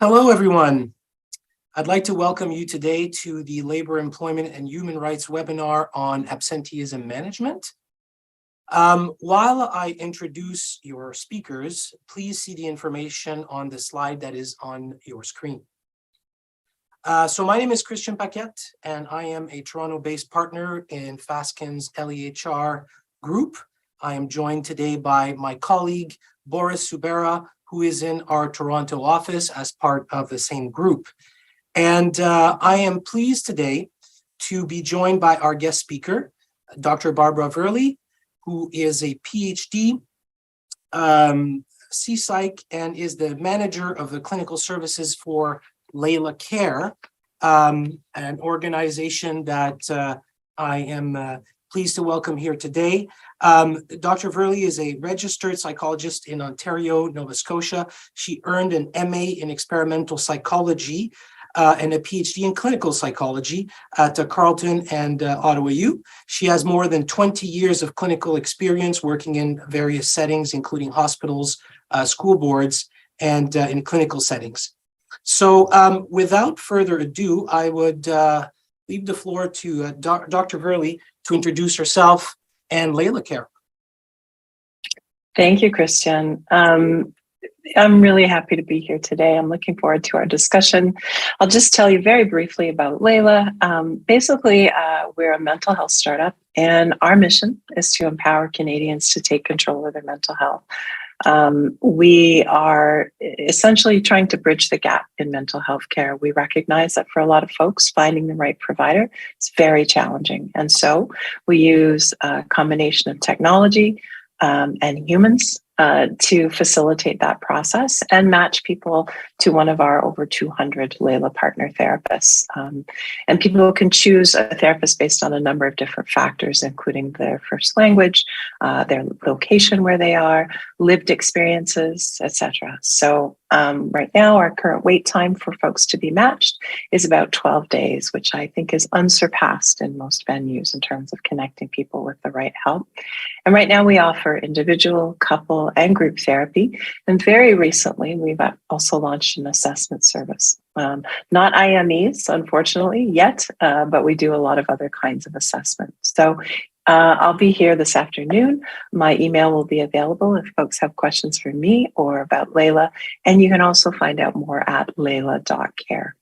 Hello, everyone. I'd like to welcome you today to the Labor, Employment, and Human Rights webinar on absenteeism management. While I introduce your speakers, please see the information on the slide that is on your screen. So my name is Paquette, and I am a Toronto-based partner in Fasken's LEHR group. I am joined today by my colleague, Boris Subara, who is in our Toronto office as part of the same group. And I am pleased today to be joined by our guest speaker, Dr. Barbara Virley, who is a Ph.D, C.Psych, and is the manager of the clinical services for Layla Care, an organization that I am pleased to welcome here today. Dr. Virley is a registered psychologist in Ontario, Nova Scotia. She earned an MA in experimental psychology and a PhD in clinical psychology at Carleton and Ottawa U. She has more than 20 years of clinical experience working in various settings, including hospitals, school boards, and in clinical settings. So without further ado, I would leave the floor to Dr. Virley to introduce herself and Layla Care. Thank you, Christian. I'm really happy to be here today. I'm looking forward to our discussion. I'll just tell you very briefly about Layla. Basically, we're a mental health startup, and our mission is to empower Canadians to take control of their mental health. We are essentially trying to bridge the gap in mental health care. We recognize that for a lot of folks, finding the right provider is very challenging. And so we use a combination of technology and humans to facilitate that process and match people to one of our over 200 Layla partner therapists. And people can choose a therapist based on a number of different factors, including their first language, their location where they are, lived experiences, etc. So right now, our current wait time for folks to be matched is about 12 days, which I think is unsurpassed in most venues in terms of connecting people with the right help. And right now we offer individual, couple, and group therapy. And very recently, we've also launched an assessment service. Not IMEs, unfortunately, yet, but we do a lot of other kinds of assessments. So I'll be here this afternoon. My email will be available if folks have questions for me or about Layla. And you can also find out more at layla.care.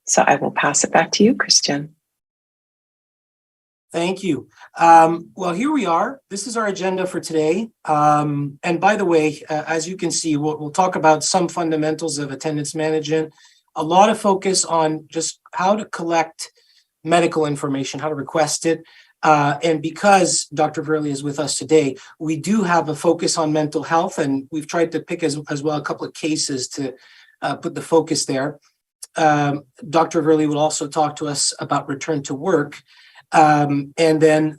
So I will pass it back to you, Christian. Thank you. Well, here we are. This is our agenda for today. And by the way, as you can see, we'll talk about some fundamentals of attendance management, a lot of focus on just how to collect medical information, how to request it. And because Dr. Virley is with us today, we do have a focus on mental health, and we've tried to pick as well a couple of cases to put the focus there. Dr. Virley will also talk to us about return to work. And then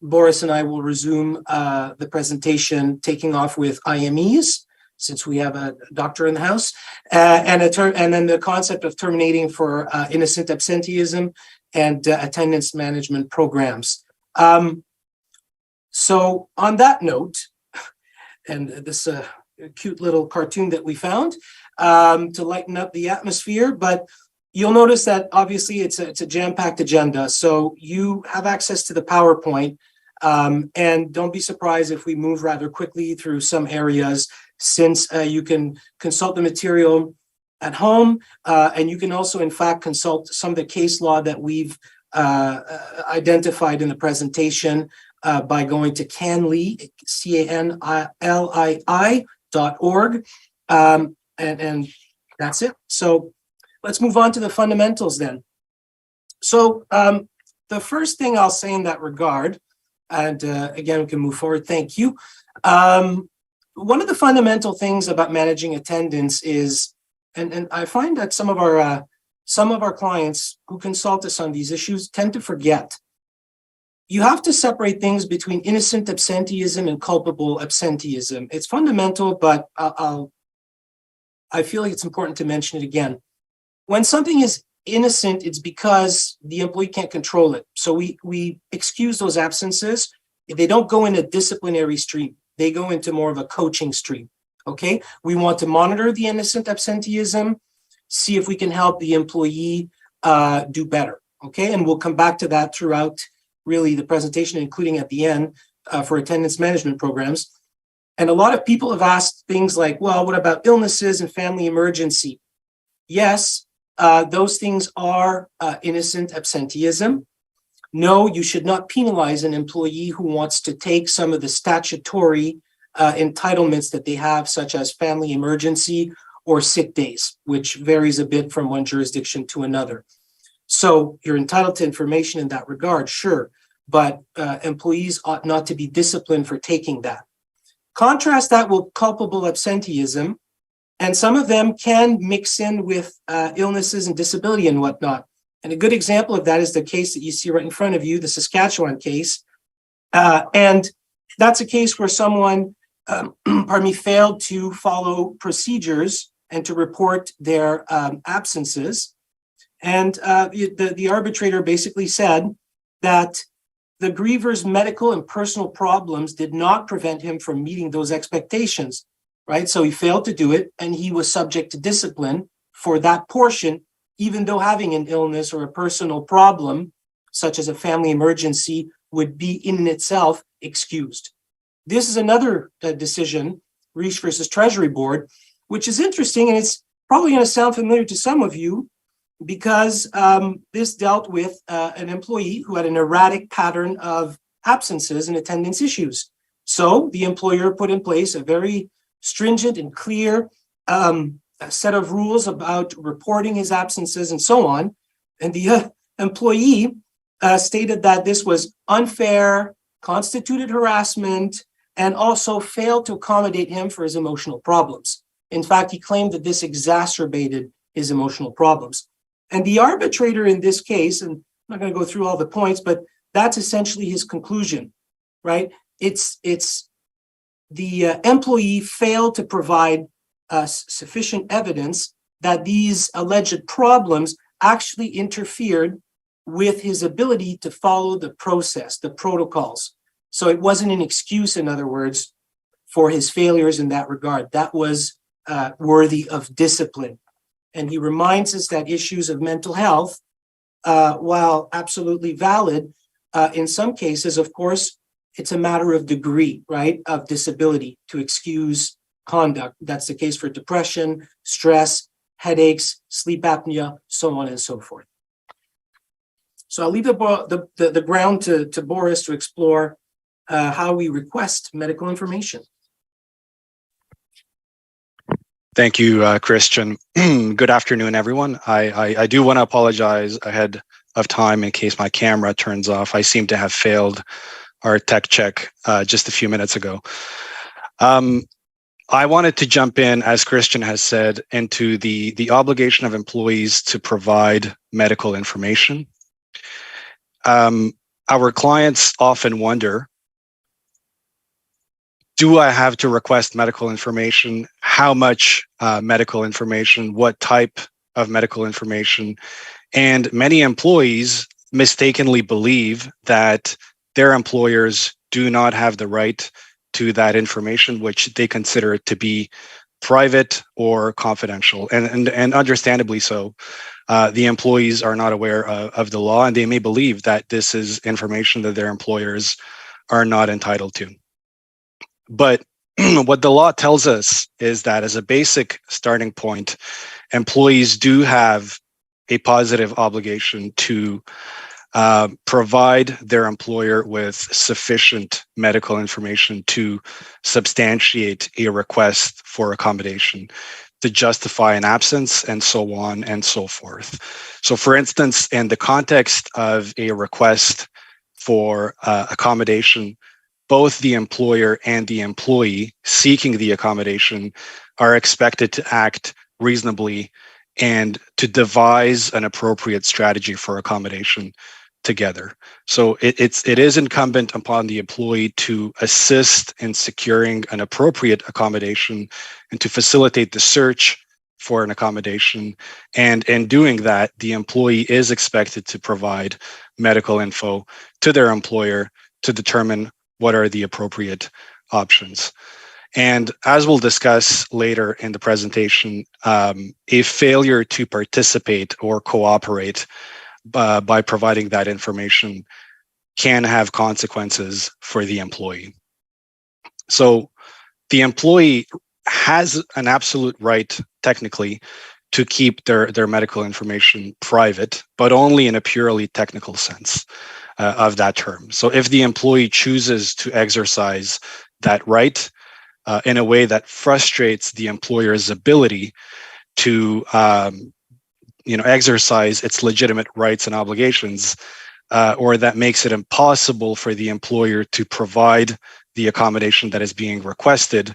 Boris and I will resume the presentation, taking off with IMEs, since we have a doctor in the house, and then the concept of terminating for innocent absenteeism and attendance management programs. So on that note, and this cute little cartoon that we found to lighten up the atmosphere, but you'll notice that obviously it's a jam-packed agenda. So you have access to the PowerPoint, and don't be surprised if we move rather quickly through some areas, since you can consult the material at home, and you can also, in fact, consult some of the case law that we've identified in the presentation by going to CanLii, CANLII.org, and that's it. So let's move on to the fundamentals then. So the first thing I'll say in that regard, and again, we can move forward, thank you. One of the fundamental things about managing attendance is, and I find that some of our clients who consult us on these issues tend to forget. You have to separate things between innocent absenteeism and culpable absenteeism. It's fundamental, but I feel like it's important to mention it again. When something is innocent, it's because the employee can't control it. So we excuse those absences. They don't go in a disciplinary stream. They go into more of a coaching stream. Okay, we want to monitor the innocent absenteeism, see if we can help the employee do better. Okay, and we'll come back to that throughout really the presentation, including at the end for attendance management programs. And a lot of people have asked things like, well, what about illnesses and family emergency? Yes, those things are innocent absenteeism. No, you should not penalize an employee who wants to take some of the statutory entitlements that they have, such as family emergency or sick days, which varies a bit from one jurisdiction to another. So you're entitled to information in that regard, sure, but employees ought not to be disciplined for taking that. Contrast that with culpable absenteeism, and some of them can mix in with illnesses and disability and whatnot. And a good example of that is the case that you see right in front of you, the Saskatchewan case. And that's a case where someone, failed to follow procedures and to report their absences. And the arbitrator basically said that the griever's medical and personal problems did not prevent him from meeting those expectations, right? So he failed to do it, and he was subject to discipline for that portion, even though having an illness or a personal problem, such as a family emergency, would be in itself excused. This is another decision, Reich versus Treasury Board, which is interesting, and it's probably going to sound familiar to some of you, because this dealt with an employee who had an erratic pattern of absences and attendance issues. So the employer put in place a very stringent and clear set of rules about reporting his absences and so on. And the employee stated that this was unfair, constituted harassment, and also failed to accommodate him for his emotional problems. In fact, he claimed that this exacerbated his emotional problems. And the arbitrator in this case, and I'm not going to go through all the points, but that's essentially his conclusion, right? It's the employee failed to provide sufficient evidence that these alleged problems actually interfered with his ability to follow the process, the protocols. So it wasn't an excuse, in other words, for his failures in that regard. That was worthy of discipline. And he reminds us that issues of mental health, while absolutely valid, in some cases, of course, it's a matter of degree, right, of disability to excuse conduct. That's the case for depression, stress, headaches, sleep apnea, so on and so forth. So I'll leave the ground to Boris to explore how we request medical information. Thank you, Christian. Good afternoon, everyone. I do want to apologize ahead of time in case my camera turns off. I seem to have failed our tech check just a few minutes ago. I wanted to jump in, as Christian has said, into the obligation of employees to provide medical information. Our clients often wonder, do I have to request medical information? How much medical information? What type of medical information? And many employees mistakenly believe that their employers do not have the right to that information, which they consider it to be private or confidential, and understandably so. The employees are not aware of the law, and they may believe that this is information that their employers are not entitled to. But what the law tells us is that as a basic starting point, employees do have a positive obligation to provide their employer with sufficient medical information to substantiate a request for accommodation, to justify an absence, and so on and so forth. So for instance, in the context of a request for accommodation, both the employer and the employee seeking the accommodation are expected to act reasonably and to devise an appropriate strategy for accommodation together. So it is incumbent upon the employee to assist in securing an appropriate accommodation and to facilitate the search for an accommodation. And in doing that, the employee is expected to provide medical info to their employer to determine what are the appropriate options. And as we'll discuss later in the presentation, a failure to participate or cooperate by providing that information can have consequences for the employee. So the employee has an absolute right, technically, to keep their medical information private, but only in a purely technical sense of that term. So if the employee chooses to exercise that right in a way that frustrates the employer's ability to exercise its legitimate rights and obligations, or that makes it impossible for the employer to provide the accommodation that is being requested,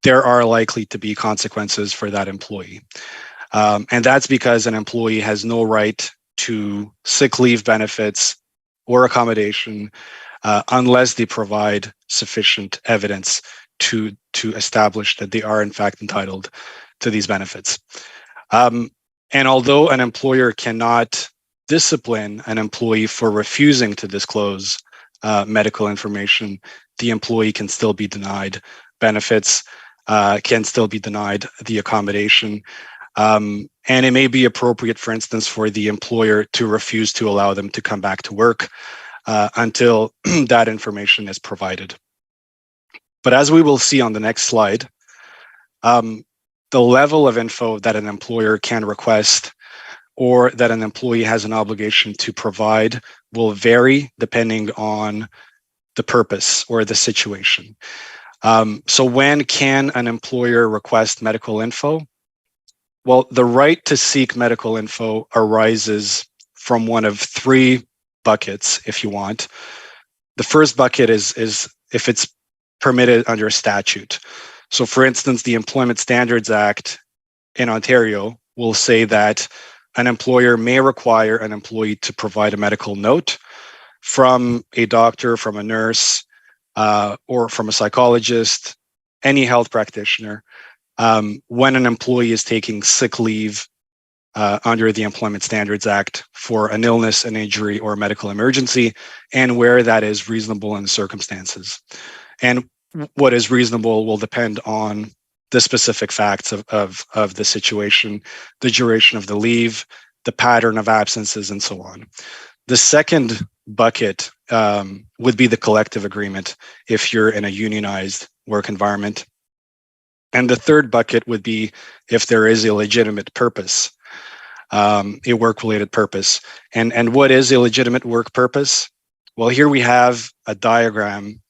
there are likely to be consequences for that employee. And that's because an employee has no right to sick leave benefits or accommodation unless they provide sufficient evidence to establish that they are in fact entitled to these benefits. And although an employer cannot discipline an employee for refusing to disclose medical information, the employee can still be denied benefits, can still be denied the accommodation. And it may be appropriate, for instance, for the employer to refuse to allow them to come back to work until that information is provided. But as we will see on the next slide, the level of info that an employer can request or that an employee has an obligation to provide will vary depending on the purpose or the situation. So when can an employer request medical info? Well, the right to seek medical info arises from one of three buckets, if you want. The first bucket is if it's permitted under statute. So for instance, the Employment Standards Act in Ontario will say that an employer may require an employee to provide a medical note from a doctor, from a nurse, or from a psychologist, any health practitioner, when an employee is taking sick leave under the Employment Standards Act for an illness, an injury, or a medical emergency, and where that is reasonable in the circumstances. And what is reasonable will depend on the specific facts of the situation, the duration of the leave, the pattern of absences, and so on. The second bucket would be the collective agreement if you're in a unionized work environment. And the third bucket would be if there is a legitimate purpose, a work-related purpose. And what is a legitimate work purpose? Well, here we have a diagram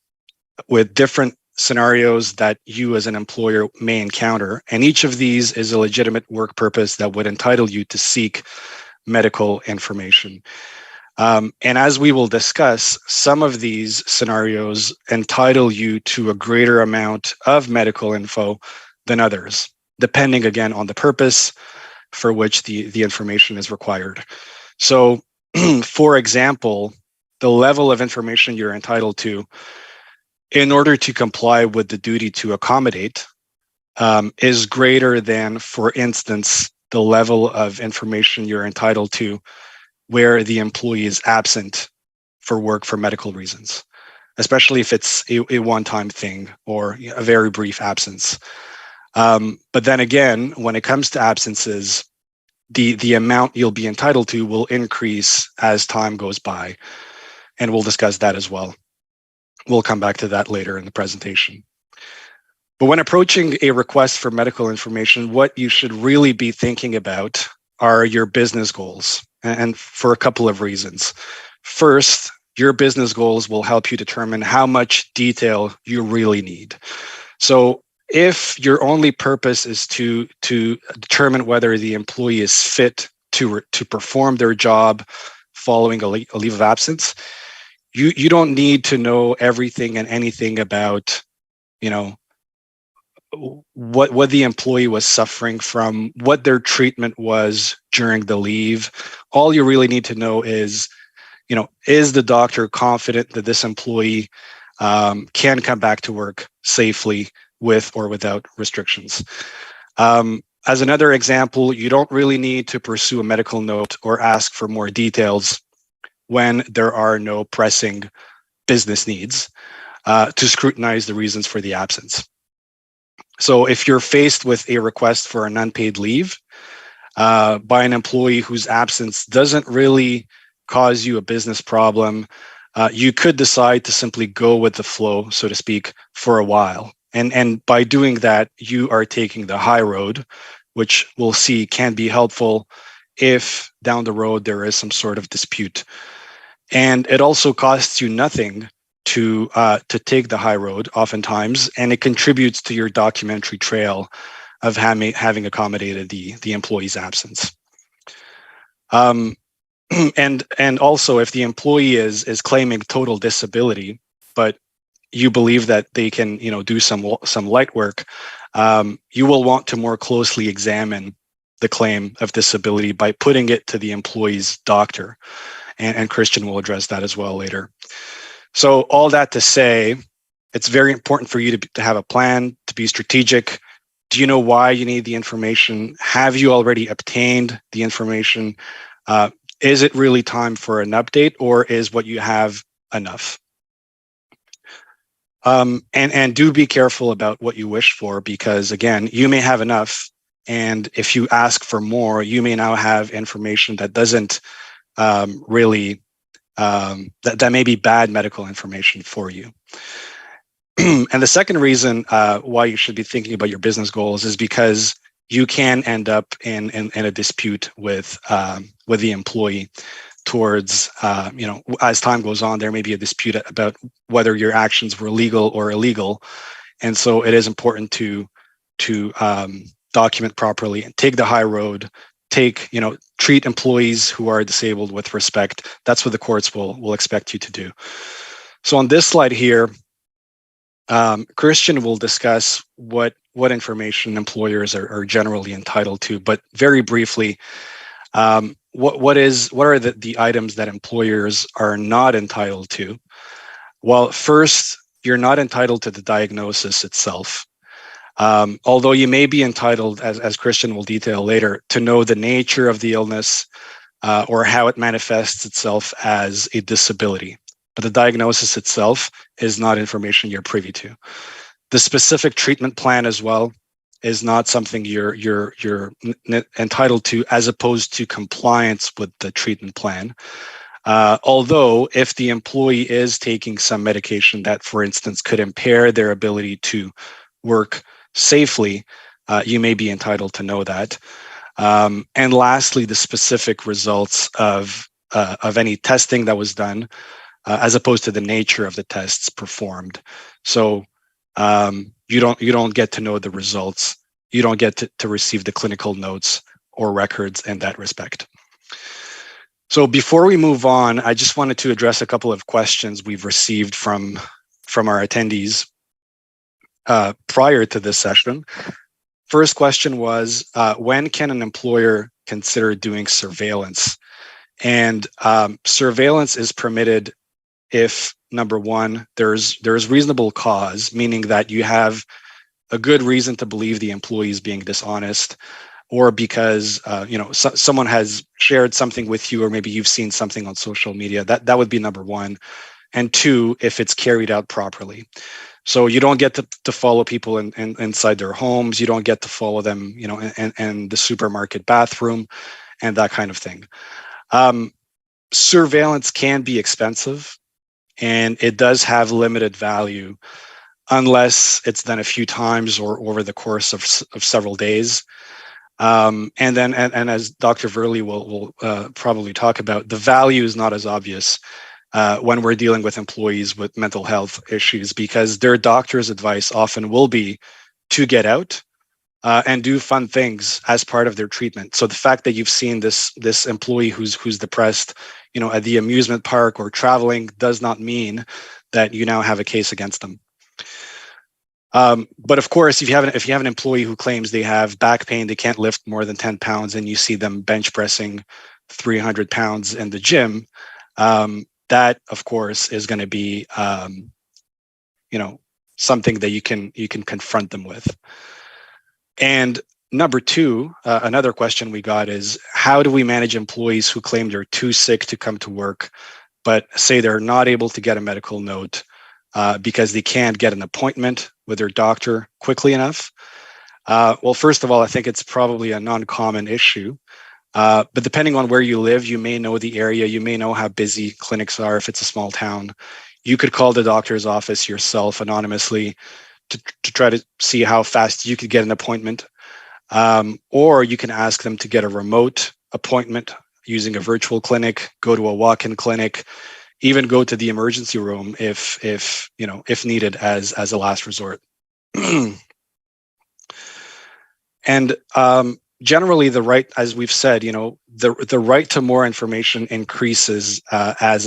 with different scenarios that you as an employer may encounter. And each of these is a legitimate work purpose that would entitle you to seek medical information. And as we will discuss, some of these scenarios entitle you to a greater amount of medical info than others, depending again on the purpose for which the information is required. So, for example, the level of information you're entitled to in order to comply with the duty to accommodate is greater than, for instance, the level of information you're entitled to where the employee is absent for work for medical reasons, especially if it's a one-time thing or a very brief absence. But then again, when it comes to absences, the amount you'll be entitled to will increase as time goes by. And we'll discuss that as well. We'll come back to that later in the presentation. But when approaching a request for medical information, what you should really be thinking about are your business goals, and for a couple of reasons. First, your business goals will help you determine how much detail you really need. So if your only purpose is to determine whether the employee is fit to perform their job following a leave of absence, you don't need to know everything and anything about, what the employee was suffering from, what their treatment was during the leave. All you really need to know is, is the doctor confident that this employee can come back to work safely with or without restrictions? As another example, you don't really need to pursue a medical note or ask for more details when there are no pressing business needs. to scrutinize the reasons for the absence. So if you're faced with a request for an unpaid leave by an employee whose absence doesn't really cause you a business problem, you could decide to simply go with the flow, so to speak, for a while. And by doing that, you are taking the high road, which we'll see can be helpful if down the road there is some sort of dispute. And it also costs you nothing to take the high road oftentimes, and it contributes to your documentary trail of having accommodated the employee's absence. And also, if the employee is claiming total disability, but you believe that they can do some light work, you will want to more closely examine the claim of disability by putting it to the employee's doctor, and Christian will address that as well later. So all that to say, it's very important for you to have a plan, to be strategic. Do you know why you need the information? Have you already obtained the information? Is it really time for an update, or is what you have enough? And do be careful about what you wish for, because again, you may have enough, and if you ask for more, you may now have information that doesn't really that may be bad medical information for you. And the second reason why you should be thinking about your business goals is because you can end up in a dispute with the employee towards, as time goes on, there may be a dispute about whether your actions were legal or illegal. And so it is important to document properly and take the high road, treat employees who are disabled with respect. That's what the courts will expect you to do. So on this slide here, Christian will discuss what information employers are generally entitled to, but very briefly, what are the items that employers are not entitled to? Well, first, you're not entitled to the diagnosis itself. Although you may be entitled, as Christian will detail later, to know the nature of the illness or how it manifests itself as a disability. But the diagnosis itself is not information you're privy to. The specific treatment plan as well is not something you're entitled to, as opposed to compliance with the treatment plan. Although if the employee is taking some medication that, for instance, could impair their ability to work safely, you may be entitled to know that. And lastly, the specific results of any testing that was done, as opposed to the nature of the tests performed. So you don't get to know the results. You don't get to receive the clinical notes or records in that respect. So before we move on, I just wanted to address a couple of questions we've received from our attendees prior to this session. First question was, when can an employer consider doing surveillance? And surveillance is permitted if, number one, there's reasonable cause, meaning that you have a good reason to believe the employee is being dishonest, or because someone has shared something with you, or maybe you've seen something on social media. That would be number one. And two, if it's carried out properly. So you don't get to follow people inside their homes. You don't get to follow them, in the supermarket bathroom and that kind of thing. Surveillance can be expensive, and it does have limited value unless it's done a few times or over the course of several days. And as Dr. Virley will probably talk about, the value is not as obvious when we're dealing with employees with mental health issues, because their doctor's advice often will be to get out and do fun things as part of their treatment. So the fact that you've seen this employee who's depressed, at the amusement park or traveling, does not mean that you now have a case against them. But of course, if you have an employee who claims they have back pain, they can't lift more than 10 pounds, and you see them bench pressing 300 pounds in the gym, that of course is going to be, something that you can confront them with. And number two, another question we got is, how do we manage employees who claim they're too sick to come to work, but say they're not able to get a medical note, because they can't get an appointment with their doctor quickly enough. Well, first of all, I think it's probably a non-common issue. But depending on where you live, you may know the area, you may know how busy clinics are if it's a small town. You could call the doctor's office yourself anonymously to try to see how fast you could get an appointment. Or you can ask them to get a remote appointment using a virtual clinic, go to a walk-in clinic, even go to the emergency room if needed as a last resort. And generally, the right, as we've said, the right to more information increases as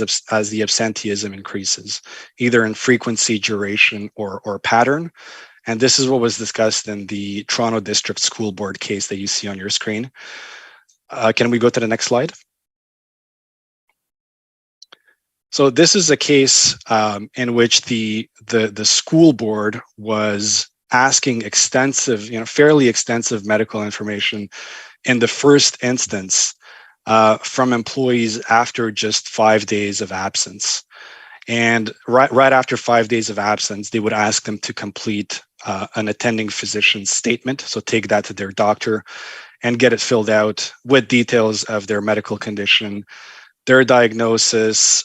the absenteeism increases, either in frequency, duration, or pattern. And this is what was discussed in the Toronto District School Board case that you see on your screen. Can we go to the next slide? So this is a case in which the school board was asking extensive, fairly extensive medical information in the first instance from employees after just 5 days of absence. And right after 5 days of absence, they would ask them to complete an attending physician's statement. So take that to their doctor and get it filled out with details of their medical condition, their diagnosis,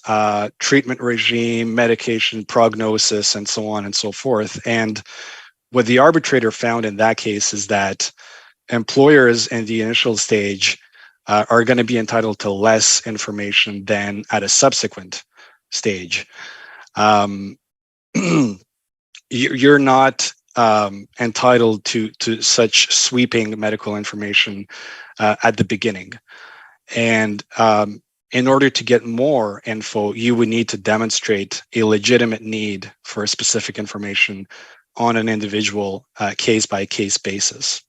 treatment regime, medication, prognosis, and so on and so forth. And what the arbitrator found in that case is that employers in the initial stage are going to be entitled to less information than at a subsequent stage. You're not entitled to such sweeping medical information at the beginning. And in order to get more info, you would need to demonstrate a legitimate need for specific information on an individual case-by-case basis.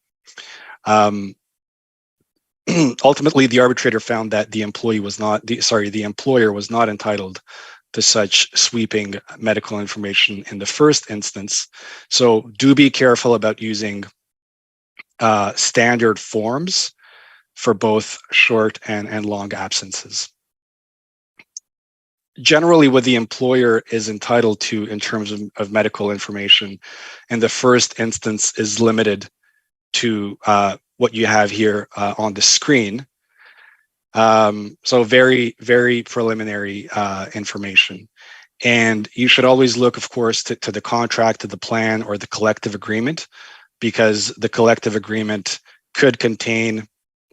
Ultimately, the arbitrator found that the employer was not entitled to such sweeping medical information in the first instance. So do be careful about using standard forms for both short and long absences. Generally, what the employer is entitled to in terms of medical information in the first instance is limited to what you have here on the screen. So very, very preliminary information. And you should always look, of course, to the contract, to the plan, or the collective agreement, because the collective agreement could contain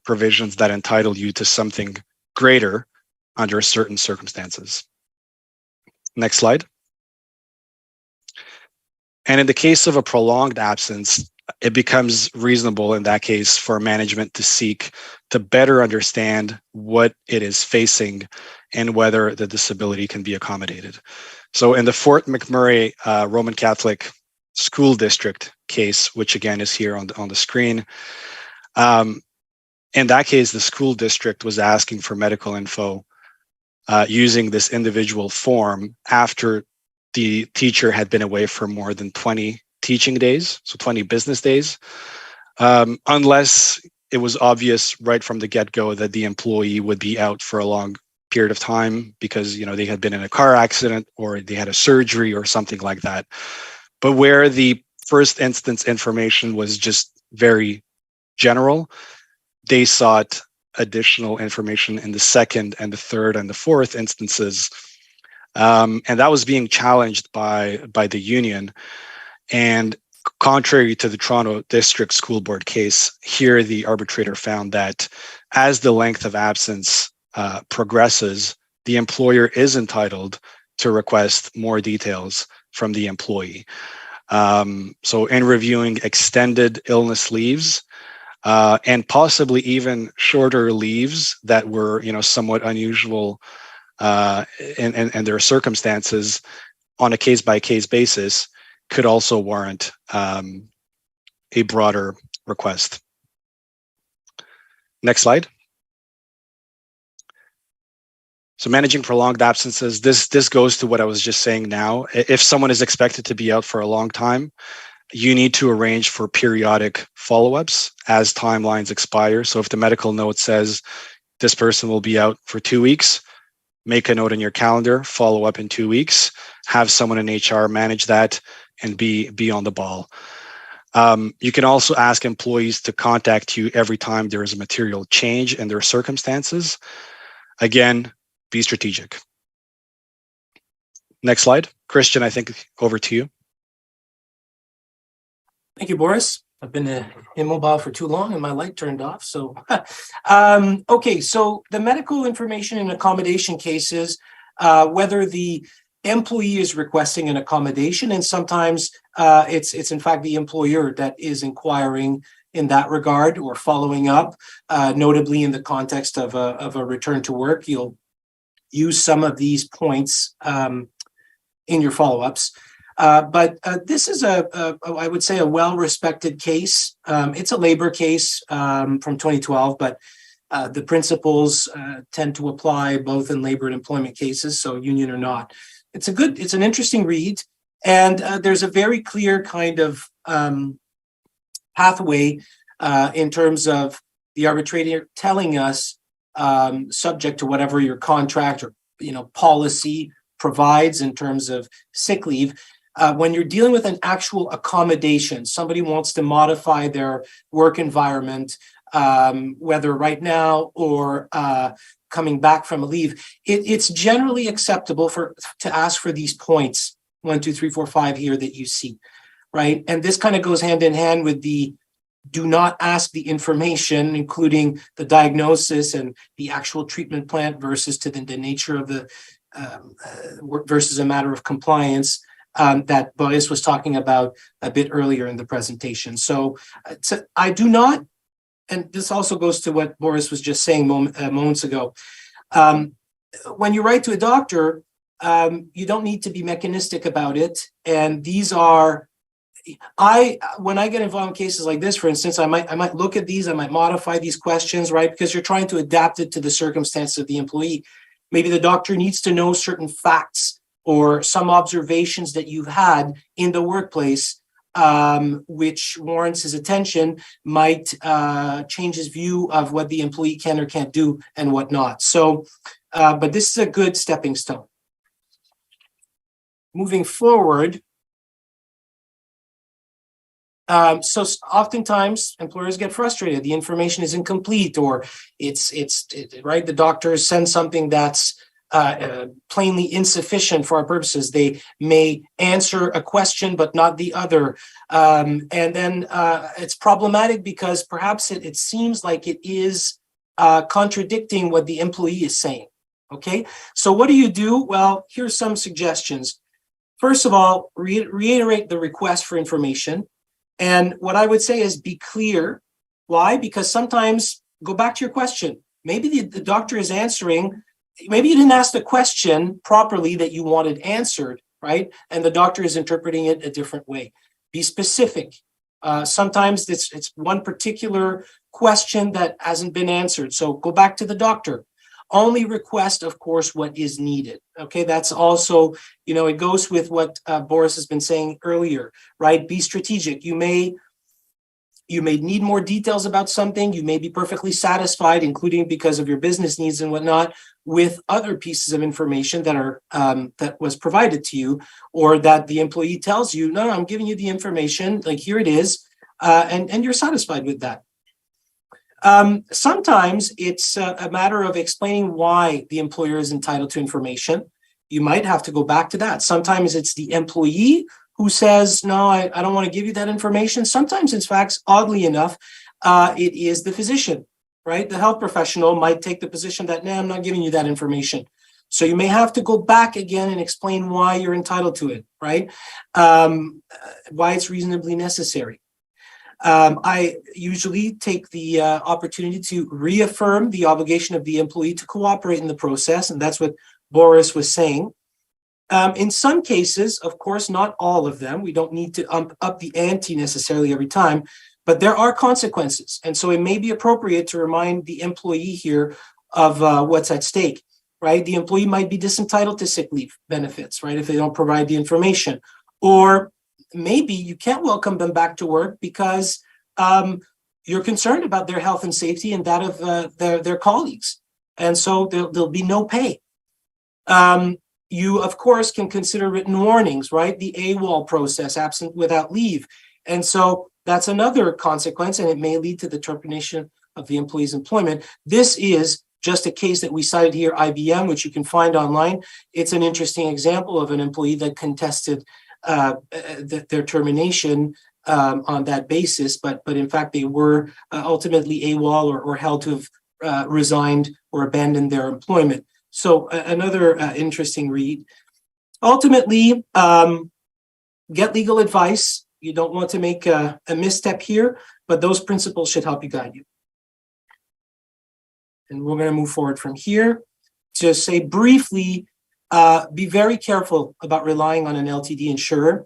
provisions that entitle you to something greater under certain circumstances. Next slide. And in the case of a prolonged absence, it becomes reasonable in that case for management to seek to better understand what it is facing and whether the disability can be accommodated. So in the Fort McMurray Roman Catholic School District case, which again is here on the screen, in that case, the school district was asking for medical info using this individual form after the teacher had been away for more than 20 teaching days, so 20 business days, unless it was obvious right from the get-go that the employee would be out for a long period of time because they had been in a car accident or they had a surgery or something like that. But where the first instance information was just very general, they sought additional information in the second and the third and the fourth instances. And that was being challenged by the union. And contrary to the Toronto District School Board case, here the arbitrator found that as the length of absence progresses, the employer is entitled to request more details from the employee. So in reviewing extended illness leaves, and possibly even shorter leaves that were, somewhat unusual in their circumstances on a case-by-case basis, could also warrant a broader request. Next slide. So managing prolonged absences, this goes to what I was just saying now. If someone is expected to be out for a long time, you need to arrange for periodic follow-ups as timelines expire. So if the medical note says this person will be out for 2 weeks, make a note in your calendar, follow up in 2 weeks, have someone in HR manage that, and be on the ball. You can also ask employees to contact you every time there is a material change in their circumstances. Again, be strategic. Next slide. Christian, I think over to you. Thank you, Boris. I've been immobile for too long and my light turned off. So, okay. So the medical information in accommodation cases, whether the employee is requesting an accommodation, and sometimes it's in fact the employer that is inquiring in that regard or following up, notably in the context of a return to work. You'll use some of these points in your follow-ups. But this is I would say, a well-respected case. It's a labor case from 2012, but the principles tend to apply both in labor and employment cases, so union or not. It's an interesting read, and there's a very clear kind of pathway in terms of the arbitrator telling us, subject to whatever your contract or policy provides in terms of sick leave. When you're dealing with an actual accommodation, somebody wants to modify their work environment, whether right now or coming back from a leave, it's generally acceptable to ask for these points, 1, 2, 3, 4, 5 here that you see, right? And this kind of goes hand in hand with the do not ask the information, including the diagnosis and the actual treatment plan versus to the nature of the versus a matter of compliance. That Boris was talking about a bit earlier in the presentation. So I do not, and this also goes to what Boris was just saying moments ago. When you write to a doctor, you don't need to be mechanistic about it. And these are, when I get involved in cases like this, for instance, I might look at these, I might modify these questions, right? Because you're trying to adapt it to the circumstances of the employee. Maybe the doctor needs to know certain facts or some observations that you've had in the workplace, which warrants his attention, might change his view of what the employee can or can't do and whatnot. So, but this is a good stepping stone. Moving forward, so oftentimes employers get frustrated. The information is incomplete, or it's right. The doctors send something that's plainly insufficient for our purposes. They may answer a question, but not the other. And then it's problematic because perhaps it seems like it is contradicting what the employee is saying. Okay, so what do you do? Well, here's some suggestions. First of all, reiterate the request for information. And what I would say is be clear. Why? Because sometimes, go back to your question. Maybe the doctor is answering. Maybe you didn't ask the question properly that you wanted answered, right? And the doctor is interpreting it a different way. Be specific. Sometimes it's one particular question that hasn't been answered. So go back to the doctor. Only request, of course, what is needed. Okay, that's also, it goes with what Boris has been saying earlier, right? Be strategic. You may need more details about something. You may be perfectly satisfied, including because of your business needs and whatnot, with other pieces of information that are that was provided to you, or that the employee tells you, no, I'm giving you the information, like here it is, and you're satisfied with that. Sometimes it's a matter of explaining why the employer is entitled to information. You might have to go back to that. Sometimes it's the employee who says, no, I don't want to give you that information. Sometimes, in fact, oddly enough, it is the physician, right? The health professional might take the position that, no, I'm not giving you that information. So you may have to go back again and explain why you're entitled to it, right? Why it's reasonably necessary. I usually take the opportunity to reaffirm the obligation of the employee to cooperate in the process, and that's what Boris was saying. In some cases, of course, not all of them, we don't need to up the ante necessarily every time, but there are consequences. And so it may be appropriate to remind the employee here of what's at stake, right? The employee might be disentitled to sick leave benefits, right, if they don't provide the information. Or maybe you can't welcome them back to work because you're concerned about their health and safety and that of their colleagues. And so there'll be no pay. You, of course, can consider written warnings, right? The AWOL process, absent without leave. And so that's another consequence, and it may lead to the termination of the employee's employment. This is just a case that we cited here, IBM, which you can find online. It's an interesting example of an employee that contested their termination on that basis, but in fact, they were ultimately AWOL or held to have resigned or abandoned their employment. So another interesting read. Ultimately, get legal advice. You don't want to make a misstep here, but those principles should help you guide you. And we're going to move forward from here to say briefly, be very careful about relying on an LTD insurer.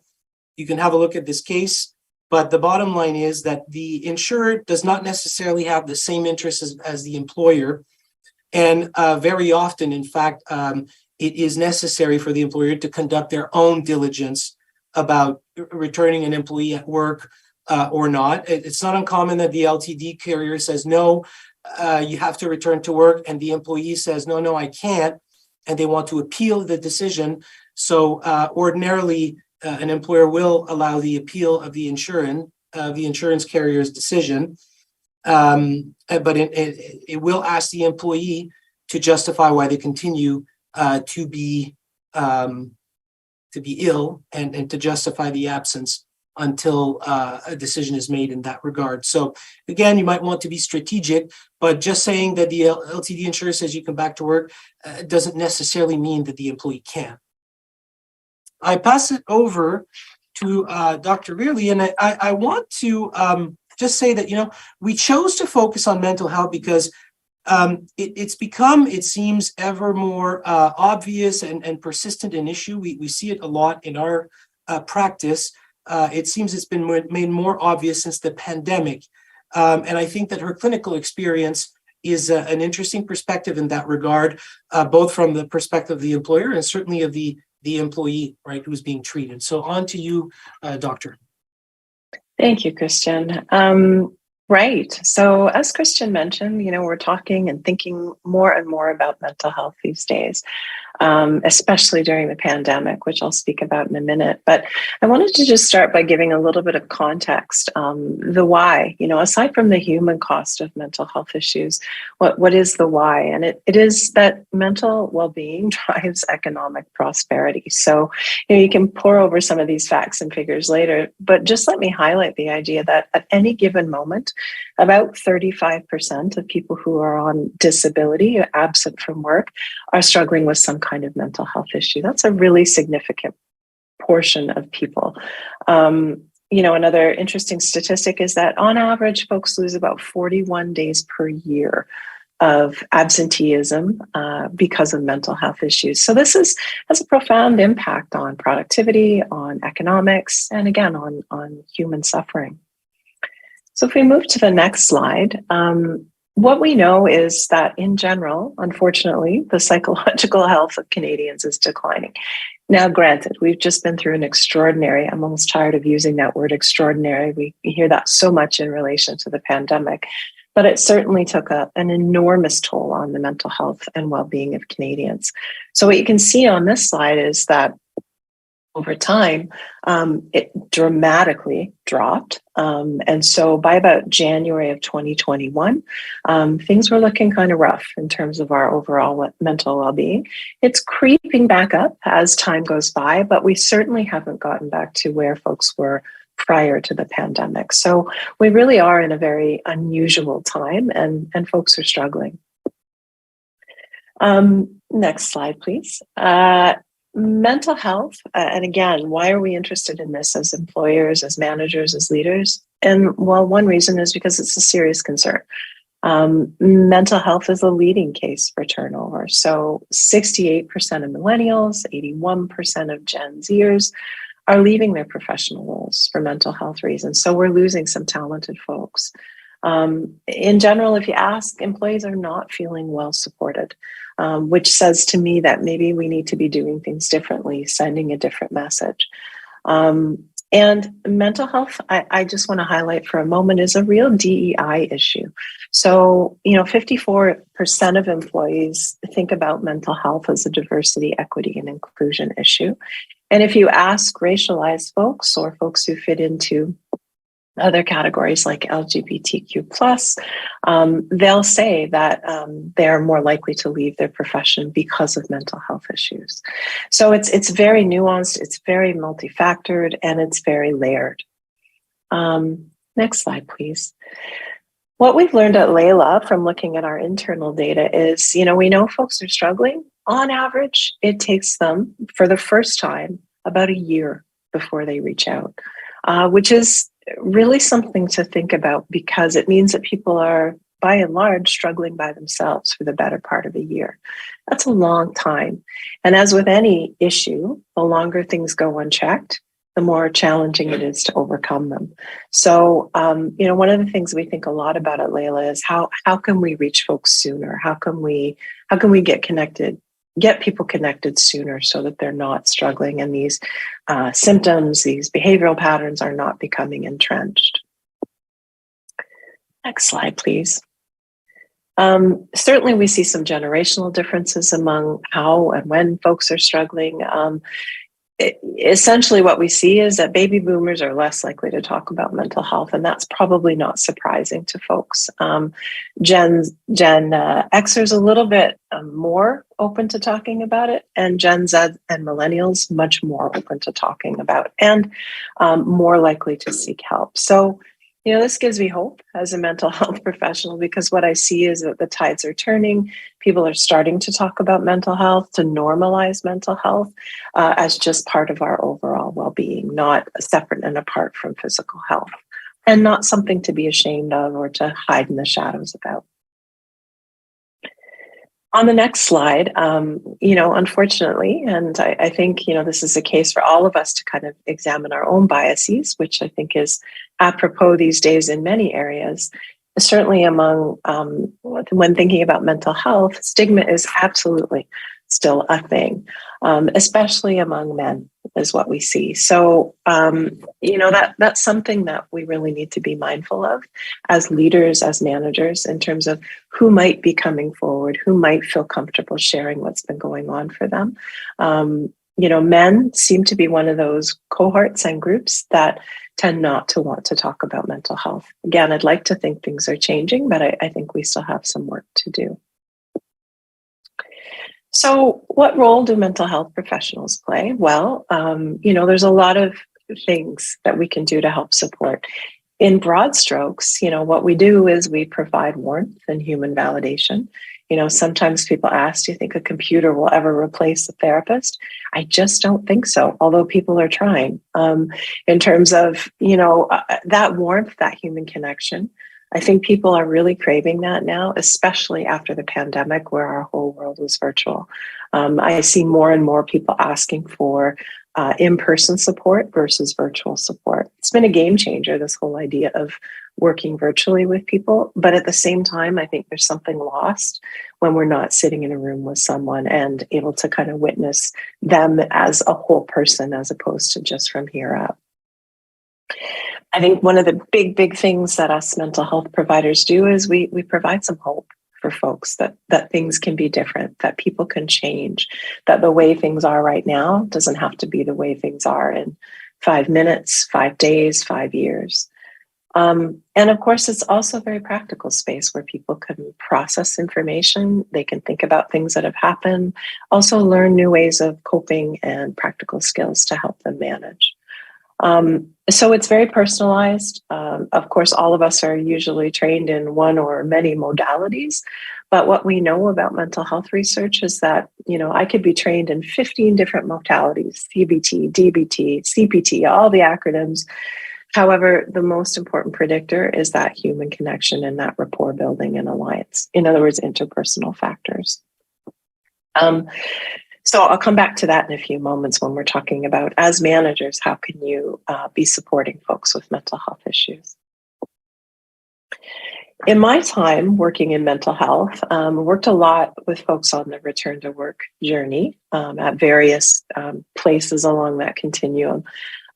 You can have a look at this case, but the bottom line is that the insurer does not necessarily have the same interests as the employer. And very often, in fact, it is necessary for the employer to conduct their own diligence about returning an employee at work or not. It's not uncommon that the LTD carrier says, no, you have to return to work, and the employee says, no, I can't, and they want to appeal the decision. So ordinarily, an employer will allow the appeal of the insurance carrier's decision. But it will ask the employee to justify why they continue to be ill and to justify the absence until a decision is made in that regard. So again, you might want to be strategic, but just saying that the LTD insurer says you come back to work doesn't necessarily mean that the employee can. I pass it over to Dr. Virley, and I want to just say that, we chose to focus on mental health because it's become, it seems, ever more obvious and persistent an issue. We see it a lot in our practice. It seems it's been made more obvious since the pandemic. And I think that her clinical experience is an interesting perspective in that regard, both from the perspective of the employer and certainly of the employee, right, who's being treated. So on to you, Doctor. Thank you, Christian. Right. So as Christian mentioned, we're talking and thinking more and more about mental health these days, especially during the pandemic, which I'll speak about in a minute. But I wanted to just start by giving a little bit of context, the why, aside from the human cost of mental health issues, what is the why? And it is that mental well-being drives economic prosperity. So, you can pour over some of these facts and figures later, but just let me highlight the idea that at any given moment, about 35% of people who are on disability, absent from work, are struggling with some kind of mental health issue. That's a really significant portion of people. Another interesting statistic is that on average, folks lose about 41 days per year of absenteeism because of mental health issues. So this has a profound impact on productivity, on economics, and again, on human suffering. So if we move to the next slide, what we know is that in general, unfortunately, the psychological health of Canadians is declining. Now, granted, we've just been through an extraordinary, I'm almost tired of using that word extraordinary. We hear that so much in relation to the pandemic, but it certainly took an enormous toll on the mental health and well-being of Canadians. So what you can see on this slide is that over time, it dramatically dropped. And so by about January of 2021, things were looking kind of rough in terms of our overall mental well-being. It's creeping back up as time goes by, but we certainly haven't gotten back to where folks were prior to the pandemic. So we really are in a very unusual time, and folks are struggling. Next slide, please. Mental health, and again, why are we interested in this as employers, as managers, as leaders? And well, one reason is because it's a serious concern. Mental health is a leading case for turnover. So 68% of millennials, 81% of Gen Zers are leaving their professional roles for mental health reasons. So we're losing some talented folks. In general, if you ask, employees are not feeling well supported, which says to me that maybe we need to be doing things differently, sending a different message. And mental health, I just want to highlight for a moment, is a real DEI issue. So, 54% of employees think about mental health as a diversity, equity, and inclusion issue. And if you ask racialized folks or folks who fit into other categories like LGBTQ plus, they'll say that they're more likely to leave their profession because of mental health issues. So it's very nuanced, it's very multifactored, and it's very layered. Next slide, please. What we've learned at Layla from looking at our internal data is, we know folks are struggling. On average, it takes them, for the first time, about a year before they reach out, which is really something to think about, because it means that people are, by and large, struggling by themselves for the better part of a year. That's a long time. And as with any issue, the longer things go unchecked, the more challenging it is to overcome them. So, one of the things we think a lot about at Layla is how can we reach folks sooner? How can we get people connected sooner so that they're not struggling and these symptoms, these behavioral patterns are not becoming entrenched. Next slide, please. Certainly we see some generational differences among how and when folks are struggling. Essentially what we see is that baby boomers are less likely to talk about mental health, and that's probably not surprising to folks. Gen Xers a little bit more open to talking about it, and Gen Z and millennials much more open to talking about and more likely to seek help. So, this gives me hope as a mental health professional, because what I see is that the tides are turning. People are starting to talk about mental health, to normalize mental health as just part of our overall well-being, not separate and apart from physical health, and not something to be ashamed of or to hide in the shadows about. On the next slide, unfortunately, and I think, this is a case for all of us to kind of examine our own biases, which I think is apropos these days in many areas. Certainly among, when thinking about mental health, stigma is absolutely still a thing, especially among men, is what we see. So, that's something that we really need to be mindful of as leaders, as managers, in terms of who might be coming forward, who might feel comfortable sharing what's been going on for them. Men seem to be one of those cohorts and groups that tend not to want to talk about mental health. Again, I'd like to think things are changing, but I think we still have some work to do. So what role do mental health professionals play? Well, there's a lot of things that we can do to help support. In broad strokes, what we do is we provide warmth and human validation. Sometimes people ask, do you think a computer will ever replace a therapist? I just don't think so, although people are trying. In terms of, that warmth, that human connection, I think people are really craving that now, especially after the pandemic where our whole world was virtual. I see more and more people asking for in-person support versus virtual support. It's been a game changer, this whole idea of working virtually with people. But at the same time, I think there's something lost when we're not sitting in a room with someone and able to kind of witness them as a whole person as opposed to just from here up. I think one of the big things that us mental health providers do is we provide some hope for folks that things can be different, that people can change, that the way things are right now doesn't have to be the way things are in 5 minutes, 5 days, 5 years. And of course, it's also a very practical space where people can process information. They can think about things that have happened, also learn new ways of coping and practical skills to help them manage. So it's very personalized. Of course, all of us are usually trained in one or many modalities. But what we know about mental health research is that, I could be trained in 15 different modalities, CBT, DBT, CPT, all the acronyms. However, the most important predictor is that human connection and that rapport building and alliance. In other words, interpersonal factors. So I'll come back to that in a few moments when we're talking about, as managers, how can you be supporting folks with mental health issues? In my time working in mental health, worked a lot with folks on the return to work journey at various places along that continuum.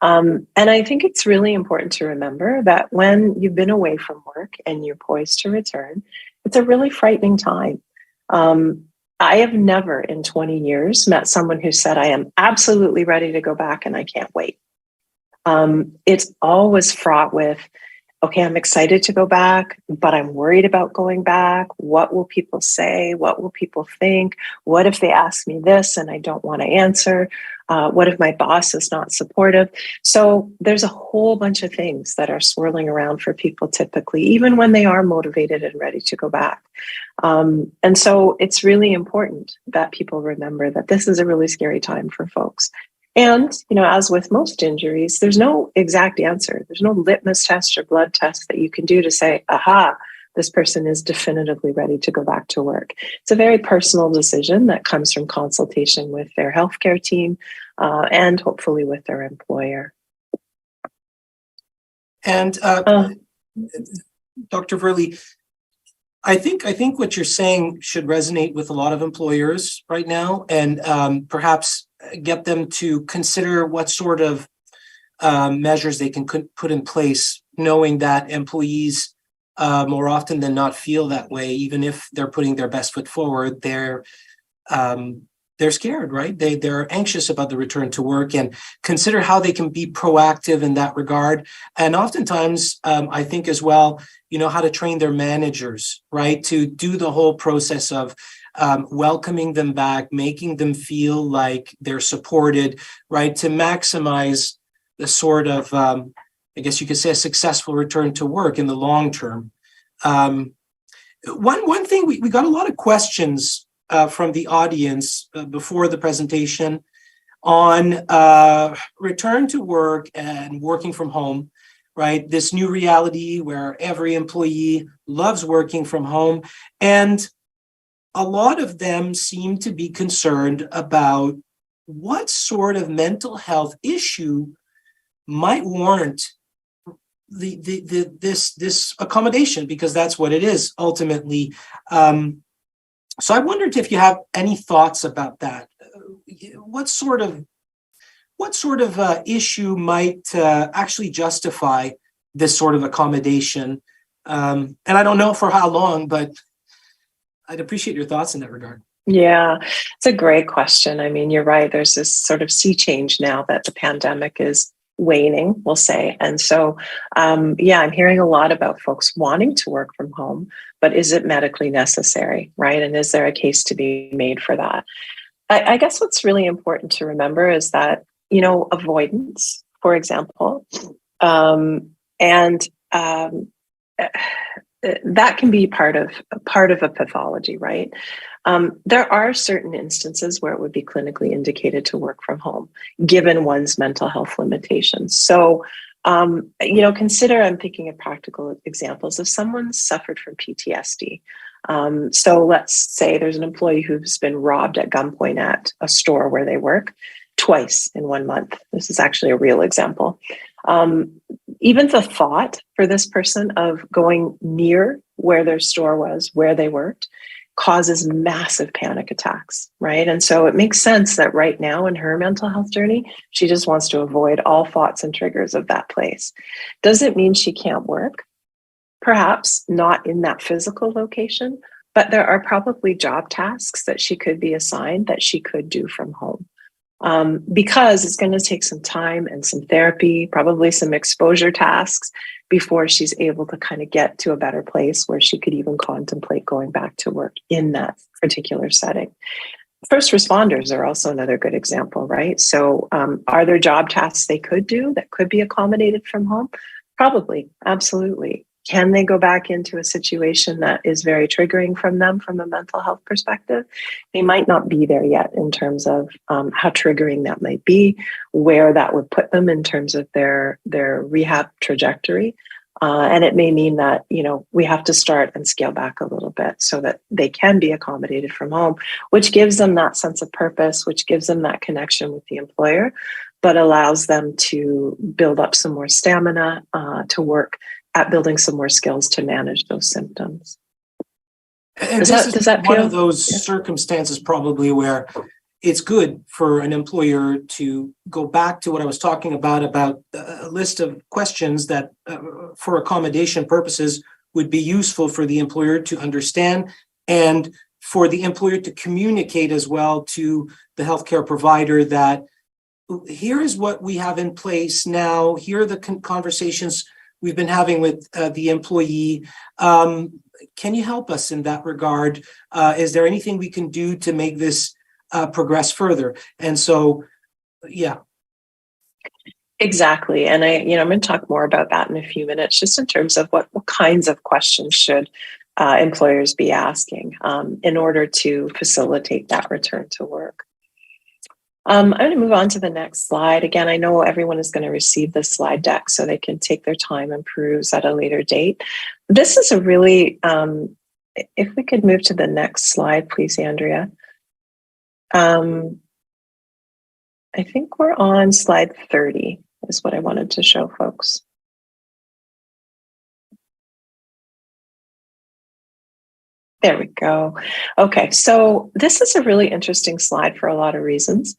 And I think it's really important to remember that when you've been away from work and you're poised to return, it's a really frightening time. I have never in 20 years met someone who said, I am absolutely ready to go back and I can't wait. It's always fraught with, okay, I'm excited to go back, but I'm worried about going back. What will people say? What will people think? What if they ask me this and I don't want to answer? What if my boss is not supportive? So there's a whole bunch of things that are swirling around for people typically, even when they are motivated and ready to go back. And so it's really important that people remember that this is a really scary time for folks. And, as with most injuries, there's no exact answer. There's no litmus test or blood test that you can do to say, aha, this person is definitively ready to go back to work. It's a very personal decision that comes from consultation with their healthcare team and hopefully with their employer. And Dr. Virley, I think what you're saying should resonate with a lot of employers right now, and perhaps get them to consider what sort of measures they can put in place, knowing that employees more often than not feel that way, even if they're putting their best foot forward. They're scared, right? They're anxious about the return to work, and consider how they can be proactive in that regard. And oftentimes, I think as well, how to train their managers, right, to do the whole process of welcoming them back, making them feel like they're supported, right, to maximize the sort of, I guess you could say, a successful return to work in the long term. One thing, we got a lot of questions from the audience before the presentation on return to work and working from home, right? This new reality where every employee loves working from home. And a lot of them seem to be concerned about what sort of mental health issue might warrant this accommodation, because that's what it is ultimately. So I wondered if you have any thoughts about that. What sort of issue might actually justify this sort of accommodation? And I don't know for how long, but I'd appreciate your thoughts in that regard. Yeah, it's a great question. I mean, you're right. There's this sort of sea change now that the pandemic is waning, we'll say. And so, I'm hearing a lot about folks wanting to work from home, but is it medically necessary, right? And is there a case to be made for that? I guess what's really important to remember is that, avoidance, for example, that can be part of a pathology, right? There are certain instances where it would be clinically indicated to work from home, given one's mental health limitations. So, consider, I'm thinking of practical examples. If someone suffered from PTSD, so let's say there's an employee who's been robbed at gunpoint at a store where they work twice in 1 month. This is actually a real example. Even the thought for this person of going near where their store was, where they worked, causes massive panic attacks, right? And so it makes sense that right now in her mental health journey, she just wants to avoid all thoughts and triggers of that place. Does it mean she can't work? Perhaps not in that physical location, but there are probably job tasks that she could be assigned that she could do from home. Because it's going to take some time and some therapy, probably some exposure tasks before she's able to kind of get to a better place where she could even contemplate going back to work in that particular setting. First responders are also another good example, right? So are there job tasks they could do that could be accommodated from home? Probably, absolutely. Can they go back into a situation that is very triggering from them from a mental health perspective? They might not be there yet in terms of how triggering that might be, where that would put them in terms of their rehab trajectory. And it may mean that, we have to start and scale back a little bit so that they can be accommodated from home, which gives them that sense of purpose, which gives them that connection with the employer, but allows them to build up some more stamina to work at building some more skills to manage those symptoms. And does that feel one of those circumstances probably where it's good for an employer to go back to what I was talking about a list of questions that for accommodation purposes would be useful for the employer to understand and for the employer to communicate as well to the healthcare provider that here is what we have in place now. Here are the conversations we've been having with the employee. Can you help us in that regard? Is there anything we can do to make this progress further? And so, yeah. Exactly. And I'm going to talk more about that in a few minutes, just in terms of what kinds of questions should employers be asking in order to facilitate that return to work. I'm going to move on to the next slide. Again, I know everyone is going to receive this slide deck so they can take their time and peruse at a later date. This is a really, if we could move to the next slide, please, Andrea. I think we're on slide 30 is what I wanted to show folks. There we go. Okay, so this is a really interesting slide for a lot of reasons.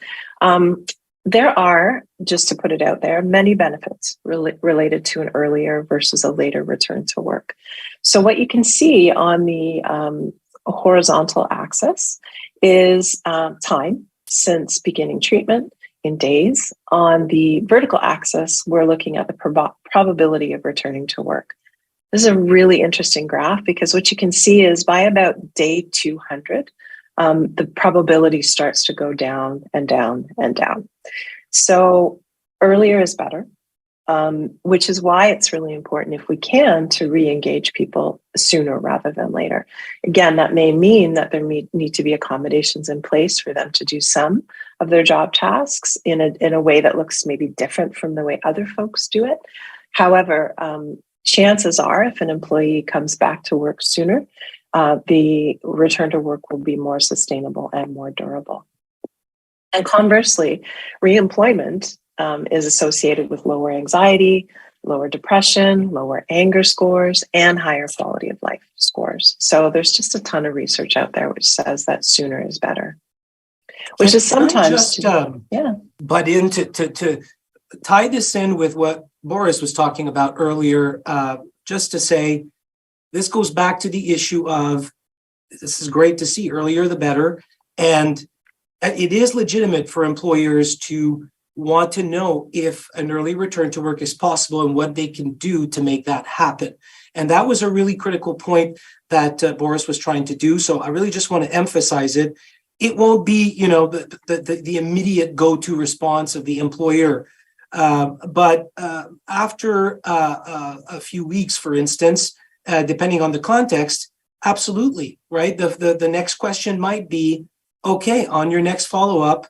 There are, just to put it out there, many benefits related to an earlier versus a later return to work. So what you can see on the horizontal axis is time since beginning treatment in days. On the vertical axis, we're looking at the probability of returning to work. This is a really interesting graph because what you can see is by about day 200, the probability starts to go down and down and down. So earlier is better, which is why it's really important, if we can, to re-engage people sooner rather than later. Again, that may mean that there need to be accommodations in place for them to do some of their job tasks in a way that looks maybe different from the way other folks do it. However, chances are, if an employee comes back to work sooner, the return to work will be more sustainable and more durable. And conversely, reemployment is associated with lower anxiety, lower depression, lower anger scores, and higher quality of life scores. So there's just a ton of research out there which says that sooner is better. Which is sometimes but to tie this in with what Boris was talking about earlier, just to say, this goes back to the issue of, this is great to see, earlier the better. And it is legitimate for employers to want to know if an early return to work is possible and what they can do to make that happen. And that was a really critical point that Boris was trying to do. So I really just want to emphasize it. It won't be, the immediate go-to response of the employer. But after a few weeks, for instance, depending on the context, absolutely, right? The next question might be, okay, on your next follow-up,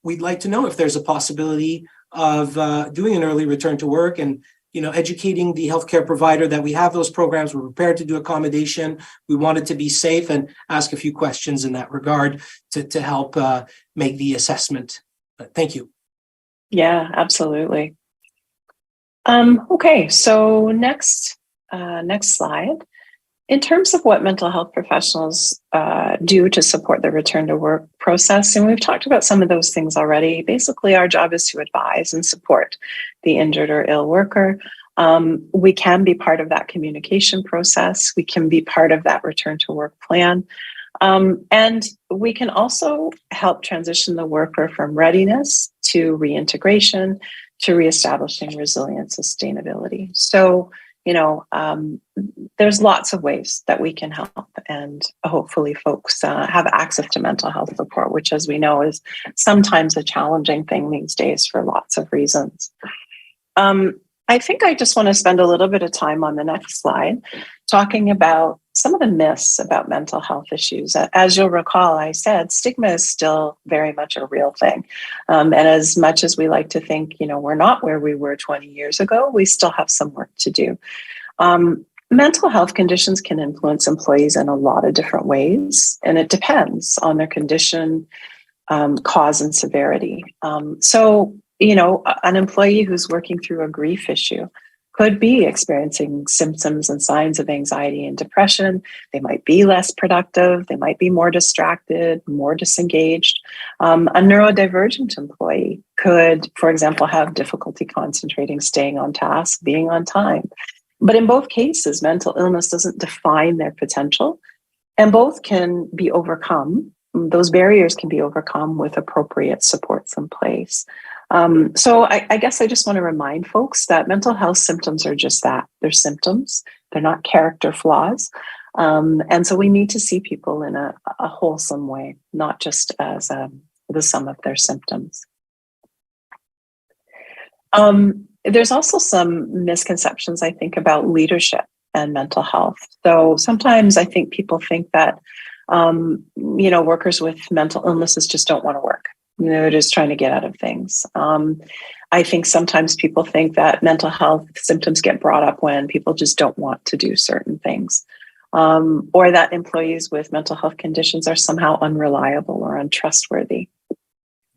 we'd like to know if there's a possibility of doing an early return to work and, educating the healthcare provider that we have those programs, we're prepared to do accommodation, we want it to be safe, and ask a few questions in that regard to help make the assessment. Thank you. Yeah, absolutely. Okay, so next slide. In terms of what mental health professionals do to support the return to work process, and we've talked about some of those things already. Basically, our job is to advise and support the injured or ill worker. We can be part of that communication process. We can be part of that return to work plan. And we can also help transition the worker from readiness to reintegration to reestablishing resilient sustainability. So, there's lots of ways that we can help, and hopefully folks have access to mental health support, which, as we know, is sometimes a challenging thing these days for lots of reasons. I think I just want to spend a little bit of time on the next slide talking about some of the myths about mental health issues. As you'll recall, I said stigma is still very much a real thing. And as much as we like to think, we're not where we were 20 years ago, we still have some work to do. Mental health conditions can influence employees in a lot of different ways, and it depends on their condition, cause, and severity. So, an employee who's working through a grief issue could be experiencing symptoms and signs of anxiety and depression. They might be less productive. They might be more distracted, more disengaged. A neurodivergent employee could, for example, have difficulty concentrating, staying on task, being on time. But in both cases, mental illness doesn't define their potential, and both can be overcome. Those barriers can be overcome with appropriate supports in place. So I guess I just want to remind folks that mental health symptoms are just that. They're symptoms. They're not character flaws. And so we need to see people in a wholesome way, not just as the sum of their symptoms. There's also some misconceptions, I think, about leadership and mental health. So sometimes I think people think that, workers with mental illnesses just don't want to work. They're just trying to get out of things. I think sometimes people think that mental health symptoms get brought up when people just don't want to do certain things, or that employees with mental health conditions are somehow unreliable or untrustworthy,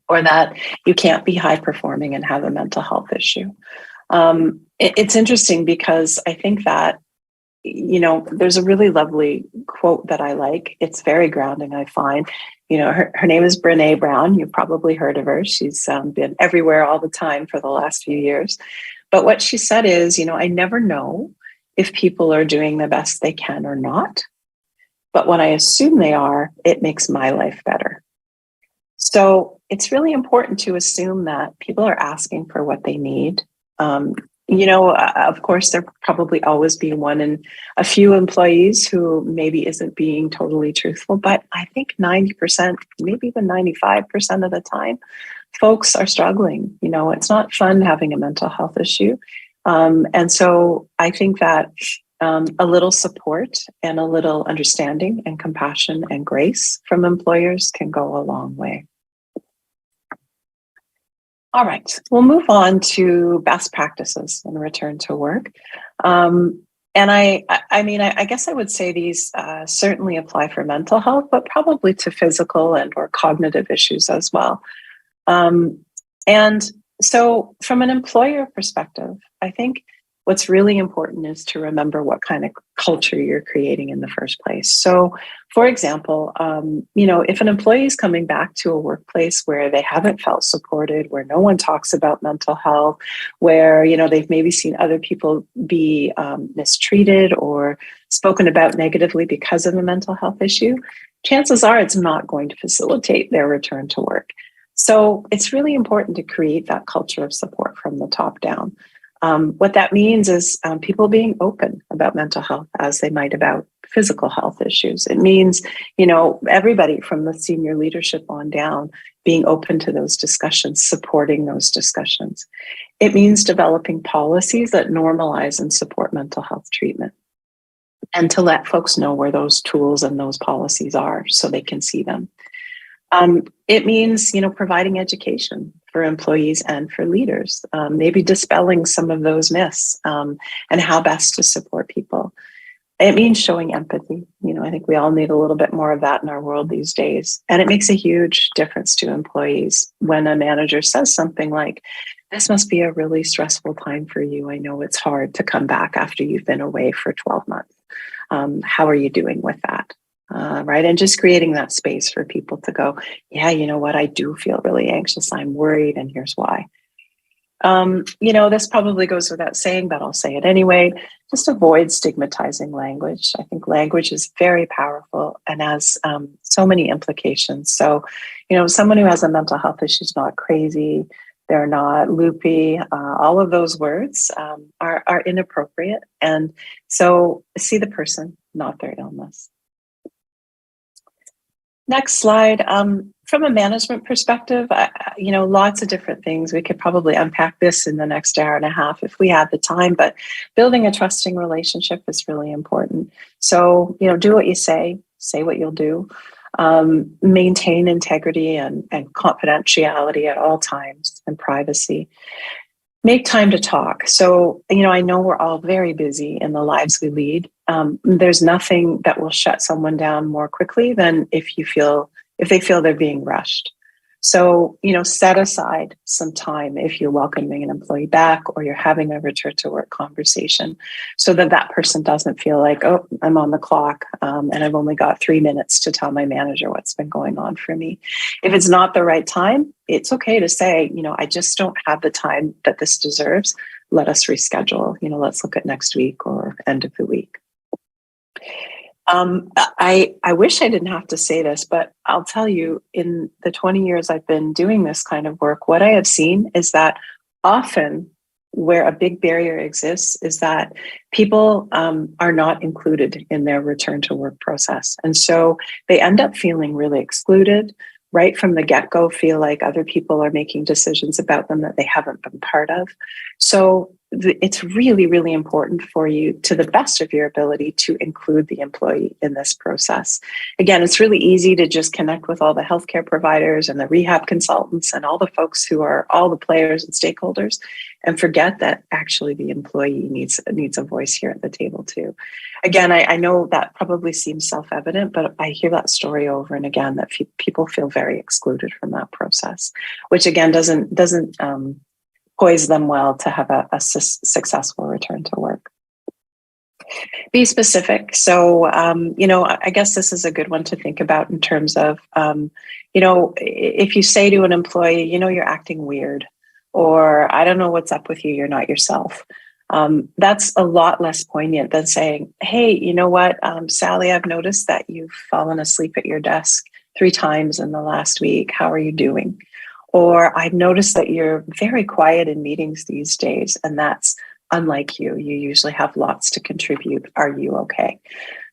or that you can't be high performing and have a mental health issue. It's interesting because I think that, there's a really lovely quote that I like. It's very grounding, I find. Her name is Brené Brown. You've probably heard of her. She's been everywhere all the time for the last few years. But what she said is, I never know if people are doing the best they can or not. But when I assume they are, it makes my life better. So it's really important to assume that people are asking for what they need. Of course, there probably always be one in a few employees who maybe isn't being totally truthful, but I think 90%, maybe even 95% of the time, folks are struggling. It's not fun having a mental health issue. And so I think that a little support and a little understanding and compassion and grace from employers can go a long way. All right, we'll move on to best practices and return to work. And I guess I would say these certainly apply for mental health, but probably to physical and or cognitive issues as well. And so from an employer perspective, I think what's really important is to remember what kind of culture you're creating in the first place. So, for example, if an employee is coming back to a workplace where they haven't felt supported, where no one talks about mental health, where, they've maybe seen other people be mistreated or spoken about negatively because of a mental health issue, chances are it's not going to facilitate their return to work. So it's really important to create that culture of support from the top down. What that means is people being open about mental health as they might about physical health issues. It means, everybody from the senior leadership on down being open to those discussions, supporting those discussions. It means developing policies that normalize and support mental health treatment, and to let folks know where those tools and those policies are so they can see them. It means, providing education for employees and for leaders, maybe dispelling some of those myths and how best to support people. It means showing empathy. I think we all need a little bit more of that in our world these days. And it makes a huge difference to employees when a manager says something like, "This must be a really stressful time for you. I know it's hard to come back after you've been away for 12 months. How are you doing with that?" Right. And just creating that space for people to go, "Yeah, you know what? I do feel really anxious. I'm worried. And here's why." This probably goes without saying, but I'll say it anyway. Just avoid stigmatizing language. I think language is very powerful and has so many implications. So, someone who has a mental health issue is not crazy. They're not loopy. All of those words are inappropriate. And so see the person, not their illness. Next slide. From a management perspective, lots of different things. We could probably unpack this in the next hour and a half if we had the time, but building a trusting relationship is really important. So, do what you say what you'll do, maintain integrity and confidentiality at all times and privacy. Make time to talk. So, I know we're all very busy in the lives we lead. There's nothing that will shut someone down more quickly than if they feel they're being rushed. So, set aside some time if you're welcoming an employee back or you're having a return to work conversation so that that person doesn't feel like, oh, I'm on the clock and I've only got 3 minutes to tell my manager what's been going on for me. If it's not the right time, it's okay to say, I just don't have the time that this deserves. Let us reschedule, let's look at next week or end of the week. I wish I didn't have to say this, but I'll tell you, in the 20 years I've been doing this kind of work, what I have seen is that often where a big barrier exists is that people are not included in their return to work process. And so they end up feeling really excluded right from the get-go, feel like other people are making decisions about them that they haven't been part of. So it's really, really important for you, to the best of your ability, to include the employee in this process. Again, it's really easy to just connect with all the healthcare providers and the rehab consultants and all the folks who are all the players and stakeholders, and forget that actually the employee needs a voice here at the table too. Again, I know that probably seems self-evident, but I hear that story over and again, that people feel very excluded from that process, which again doesn't poise them well to have a successful return to work. Be specific. So, I guess this is a good one to think about in terms of, if you say to an employee, you're acting weird, or I don't know what's up with you, you're not yourself. That's a lot less poignant than saying, hey, you know what, Sally, I've noticed that you've fallen asleep at your desk 3 times in the last week. How are you doing? Or I've noticed that you're very quiet in meetings these days, and that's unlike you. You usually have lots to contribute. Are you okay?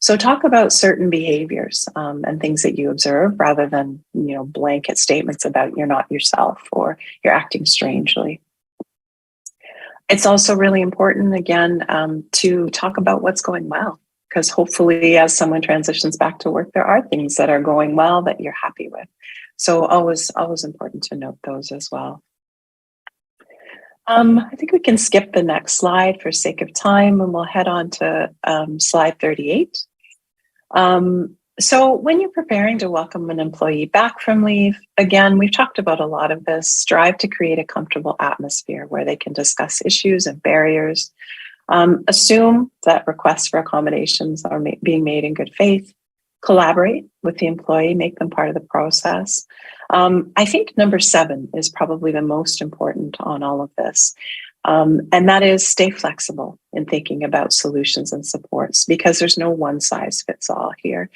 So talk about certain behaviors and things that you observe rather than, blanket statements about you're not yourself or you're acting strangely. It's also really important, again, to talk about what's going well, because hopefully as someone transitions back to work, there are things that are going well that you're happy with. So always important to note those as well. I think we can skip the next slide for sake of time, and we'll head on to slide 38. So when you're preparing to welcome an employee back from leave, again, we've talked about a lot of this. Strive to create a comfortable atmosphere where they can discuss issues and barriers. Assume that requests for accommodations are being made in good faith. Collaborate with the employee, make them part of the process. I think number 7 is probably the most important on all of this. And that is stay flexible in thinking about solutions and supports, because there's no one size fits all here.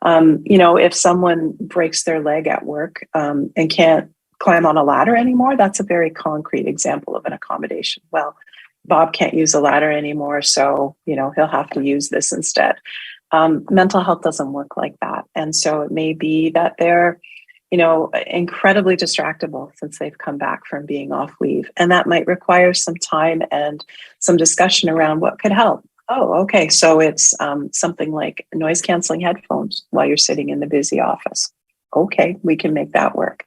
If someone breaks their leg at work and can't climb on a ladder anymore, that's a very concrete example of an accommodation. Well, Bob can't use a ladder anymore, so he'll have to use this instead. Mental health doesn't work like that. And so it may be that they're, incredibly distractible since they've come back from being off leave. And that might require some time and some discussion around what could help. Oh, okay. So it's something like noise canceling headphones while you're sitting in the busy office. Okay, we can make that work.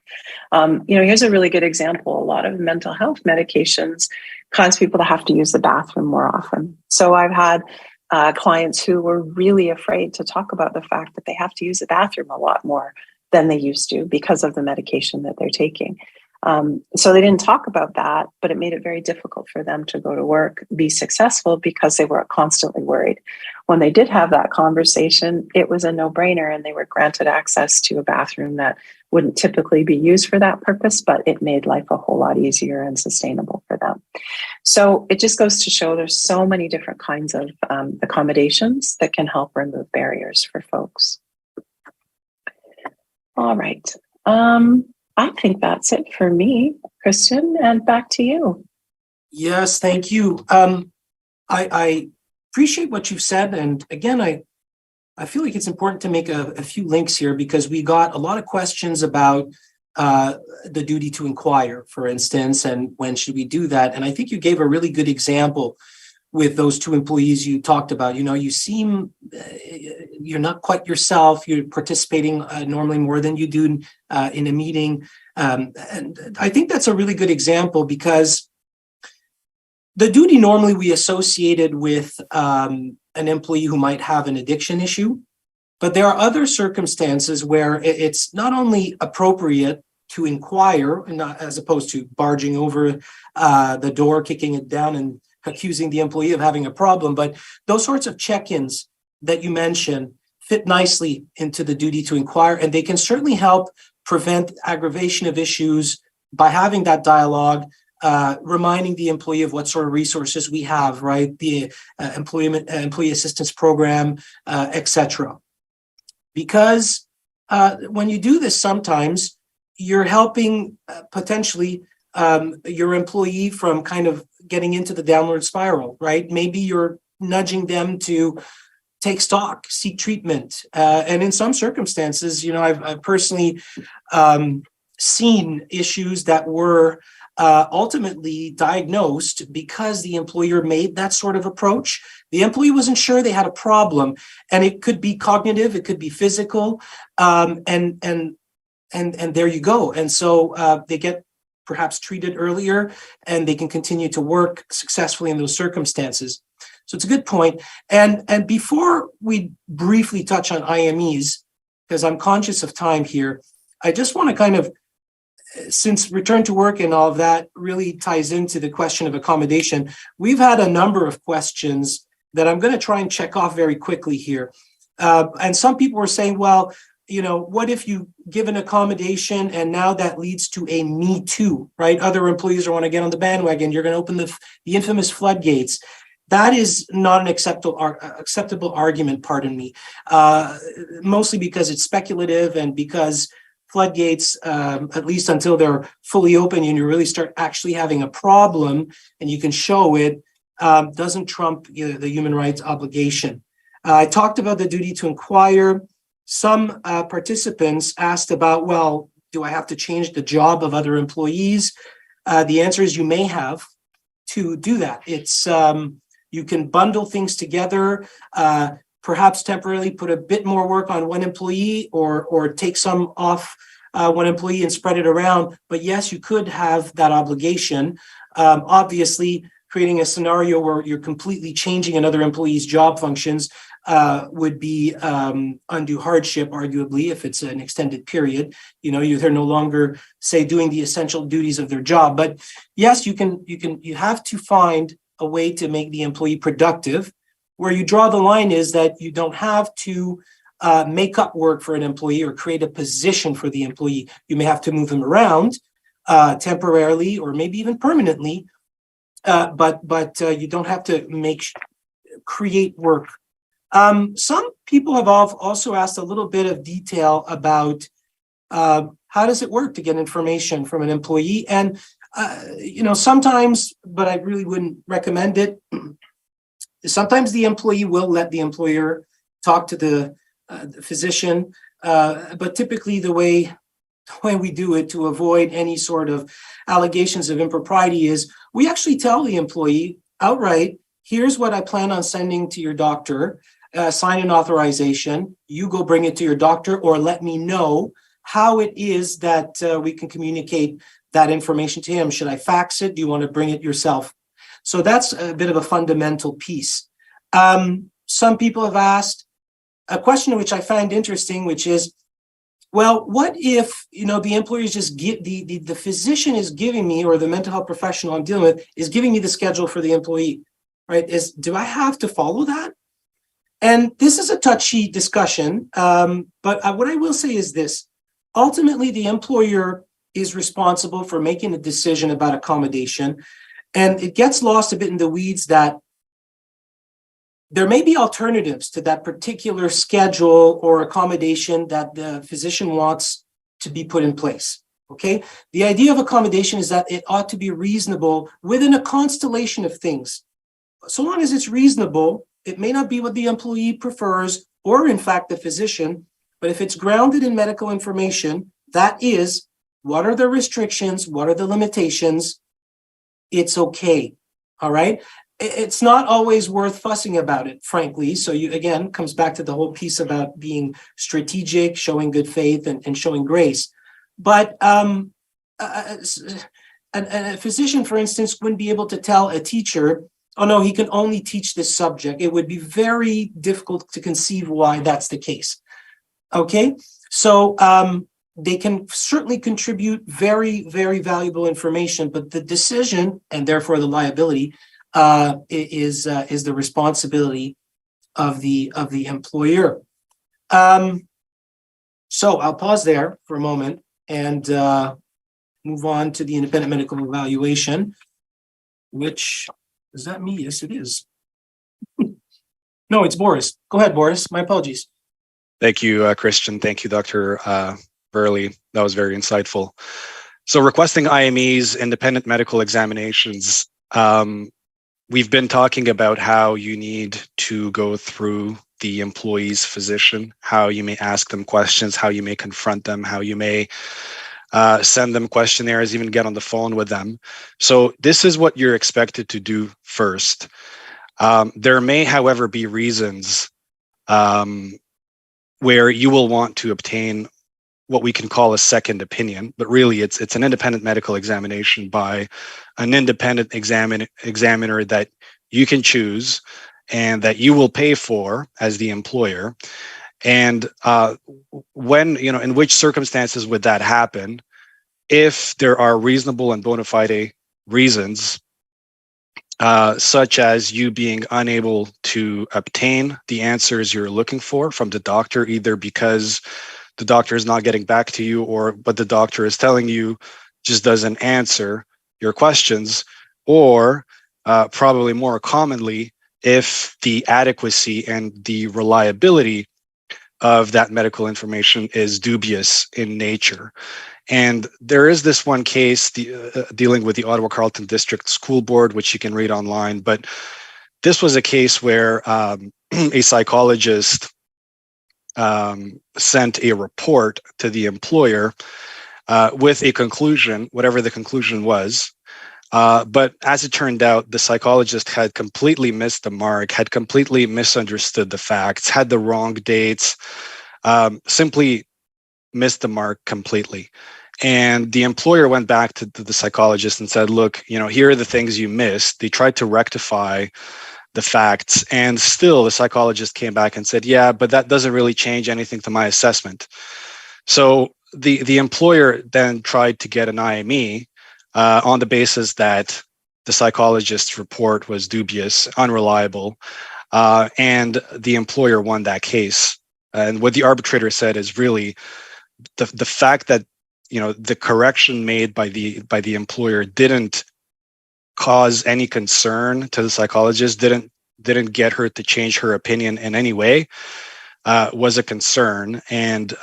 Here's a really good example. A lot of mental health medications cause people to have to use the bathroom more often. So I've had clients who were really afraid to talk about the fact that they have to use the bathroom a lot more than they used to because of the medication that they're taking. So they didn't talk about that, but it made it very difficult for them to go to work, be successful, because they were constantly worried. When they did have that conversation, it was a no-brainer, and they were granted access to a bathroom that wouldn't typically be used for that purpose, but it made life a whole lot easier and sustainable for them. So it just goes to show there's so many different kinds of accommodations that can help remove barriers for folks. All right. I think that's it for me, Kristen, and back to you. Yes, thank you. I appreciate what you've said. And again, I feel like it's important to make a few links here, because we got a lot of questions about the duty to inquire, for instance, and when should we do that? And I think you gave a really good example with those 2 employees you talked about. You seem, you're not quite yourself. You're participating normally more than you do in a meeting. And I think that's a really good example, because the duty normally we associated with an employee who might have an addiction issue, but there are other circumstances where it's not only appropriate, to inquire, and not as opposed to barging over the door, kicking it down, and accusing the employee of having a problem. But those sorts of check-ins that you mentioned fit nicely into the duty to inquire, and they can certainly help prevent aggravation of issues by having that dialogue, reminding the employee of what sort of resources we have, right? The employee assistance program, etc. Because when you do this, sometimes you're helping potentially your employee from kind of getting into the downward spiral, right? Maybe you're nudging them to take stock, seek treatment. And in some circumstances, I've personally seen issues that were ultimately diagnosed because the employer made that sort of approach. The employee wasn't sure they had a problem, and it could be cognitive, it could be physical, and there you go. And so they get perhaps treated earlier, and they can continue to work successfully in those circumstances. So it's a good point. And before we briefly touch on IMEs, because I'm conscious of time here, I just want to kind of, since return to work and all of that really ties into the question of accommodation, we've had a number of questions that I'm going to try and check off very quickly here. And some people were saying, well, what if you give an accommodation and now that leads to a me too, right? Other employees want to get on the bandwagon. You're going to open the infamous floodgates. That is not an acceptable argument, pardon me, mostly because it's speculative and because floodgates, at least until they're fully open and you really start actually having a problem and you can show it, doesn't trump the human rights obligation. I talked about the duty to inquire. Some participants asked about, well, do I have to change the job of other employees? The answer is you may have to do that. It's you can bundle things together, perhaps temporarily put a bit more work on one employee or take some off one employee and spread it around. But yes, you could have that obligation. Obviously, creating a scenario where you're completely changing another employee's job functions would be undue hardship, arguably, if it's an extended period. They're no longer, say, doing the essential duties of their job. But yes, you have to find a way to make the employee productive. Where you draw the line is that you don't have to make up work for an employee or create a position for the employee. You may have to move them around temporarily or maybe even permanently, but you don't have to create work. Some people have also asked a little bit of detail about how does it work to get information from an employee, and sometimes, but I really wouldn't recommend it. Sometimes the employee will let the employer talk to the physician, but typically the way we do it to avoid any sort of allegations of impropriety is we actually tell the employee outright, here's what I plan on sending to your doctor, sign an authorization, you go bring it to your doctor, or let me know how it is that we can communicate that information to him. Should I fax it? Do you want to bring it yourself? So that's a bit of a fundamental piece. Some people have asked a question which I find interesting, which is, well, what if the employer is just the physician is giving me, or the mental health professional I'm dealing with is giving me the schedule for the employee, right? Do I have to follow that? And this is a touchy discussion, but what I will say is this: ultimately, the employer is responsible for making a decision about accommodation. And it gets lost a bit in the weeds that there may be alternatives to that particular schedule or accommodation that the physician wants to be put in place. Okay. The idea of accommodation is that it ought to be reasonable within a constellation of things. So long as it's reasonable, it may not be what the employee prefers, or in fact, the physician, but if it's grounded in medical information, that is, what are the restrictions? What are the limitations? It's okay. All right. It's not always worth fussing about it, frankly. So again, comes back to the whole piece about being strategic, showing good faith and showing grace. But a physician, for instance, wouldn't be able to tell a teacher, oh no, he can only teach this subject. It would be very difficult to conceive why that's the case. Okay. So they can certainly contribute very, very valuable information, but the decision and therefore the liability is the responsibility of the employer. So I'll pause there for a moment and move on to the independent medical evaluation, which, is that me? Yes, it is. No, it's Boris. Go ahead, Boris. My apologies. Thank you, Christian. Thank you, Dr. Virley. That was very insightful. So requesting IMEs, independent medical examinations, we've been talking about how you need to go through the employee's physician, how you may ask them questions, how you may confront them, how you may send them questionnaires, even get on the phone with them. So this is what you're expected to do first. There may, however, be reasons where you will want to obtain what we can call a second opinion, but really it's an independent medical examination by an independent examiner that you can choose and that you will pay for as the employer. And when, in which circumstances would that happen? If there are reasonable and bona fide reasons, such as you being unable to obtain the answers you're looking for from the doctor, either because the doctor is not getting back to you or what the doctor is telling you just doesn't answer your questions, or probably more commonly, if the adequacy and the reliability of that medical information is dubious in nature. And there is this one case dealing with the Ottawa Carleton District School Board, which you can read online. But this was a case where a psychologist sent a report to the employer with a conclusion, whatever the conclusion was. But as it turned out, the psychologist had completely missed the mark, had completely misunderstood the facts, had the wrong dates, simply missed the mark completely. And the employer went back to the psychologist and said, look, here are the things you missed. They tried to rectify the facts, and still the psychologist came back and said, yeah, but that doesn't really change anything to my assessment. So the employer then tried to get an IME on the basis that the psychologist's report was dubious, unreliable, and the employer won that case. And what the arbitrator said is really the fact that the correction made by the employer didn't cause any concern to the psychologist, didn't get her to change her opinion in any way, was a concern, and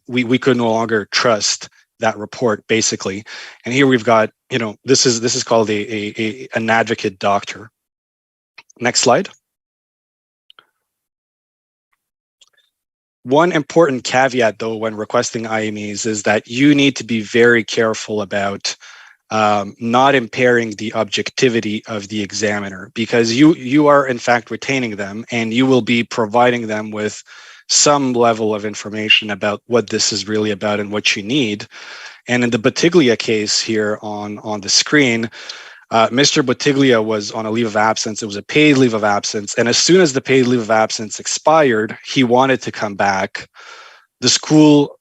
we could no longer trust that report, basically. And here we've got, this is called an advocate doctor. Next slide. One important caveat, though, when requesting IMEs is that you need to be very careful about not impairing the objectivity of the examiner, because you are in fact retaining them, and you will be providing them with some level of information about what this is really about and what you need. And in the Bottiglia case here on the screen, Mr. Bottiglia was on a leave of absence. It was a paid leave of absence. And as soon as the paid leave of absence expired, he wanted to come back. The school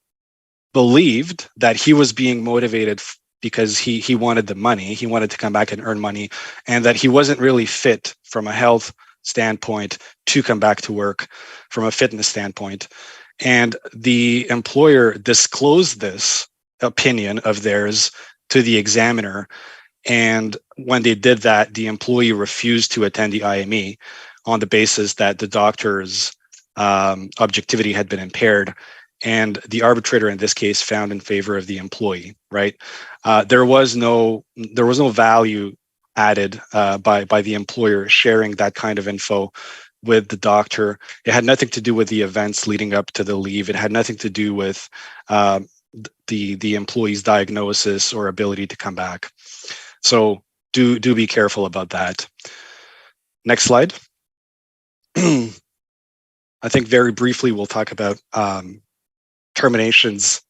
believed that he was being motivated because he wanted the money. He wanted to come back and earn money, and that he wasn't really fit from a health standpoint to come back to work from a fitness standpoint. And the employer disclosed this opinion of theirs to the examiner. And when they did that, the employee refused to attend the IME on the basis that the doctor's objectivity had been impaired. And the arbitrator in this case found in favor of the employee, right? There was no value added by the employer sharing that kind of info with the doctor. It had nothing to do with the events leading up to the leave. It had nothing to do with the employee's diagnosis or ability to come back. So do be careful about that. Next slide. I think very briefly we'll talk about terminations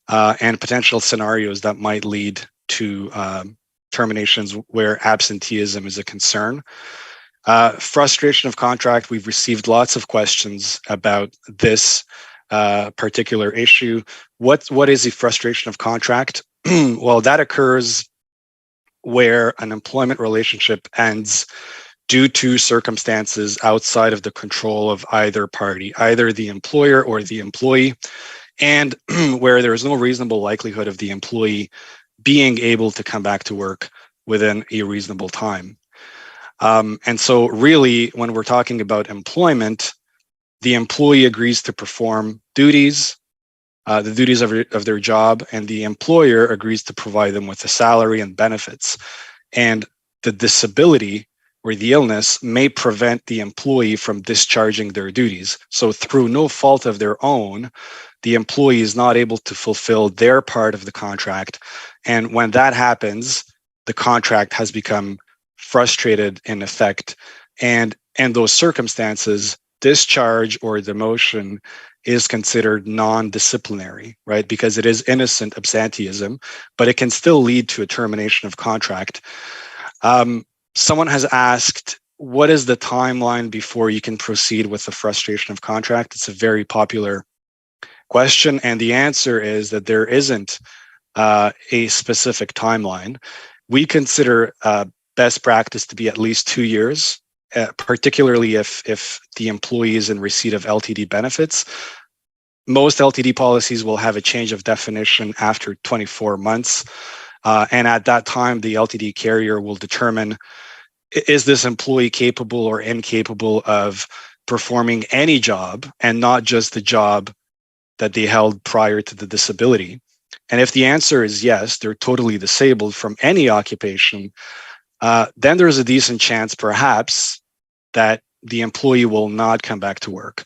and potential scenarios that might lead to terminations where absenteeism is a concern. Frustration of contract, we've received lots of questions about this particular issue. What is a frustration of contract? Well, that occurs where an employment relationship ends due to circumstances outside of the control of either party, either the employer or the employee, and where there is no reasonable likelihood of the employee being able to come back to work within a reasonable time. And so really, when we're talking about employment, the employee agrees to perform duties, the duties of their job, and the employer agrees to provide them with a salary and benefits. And the disability or the illness may prevent the employee from discharging their duties. So through no fault of their own, the employee is not able to fulfill their part of the contract. And when that happens, the contract has become frustrated in effect. And in those circumstances, discharge or demotion is considered non-disciplinary, right? Because it is innocent absenteeism, but it can still lead to a termination of contract. Someone has asked, what is the timeline before you can proceed with the frustration of contract? It's a very popular question, and the answer is that there isn't a specific timeline. We consider best practice to be at least 2 years, particularly if the employee is in receipt of LTD benefits. Most LTD policies will have a change of definition after 24 months. And at that time, the LTD carrier will determine, is this employee capable or incapable of performing any job and not just the job that they held prior to the disability? And if the answer is yes, they're totally disabled from any occupation, then there's a decent chance perhaps that the employee will not come back to work.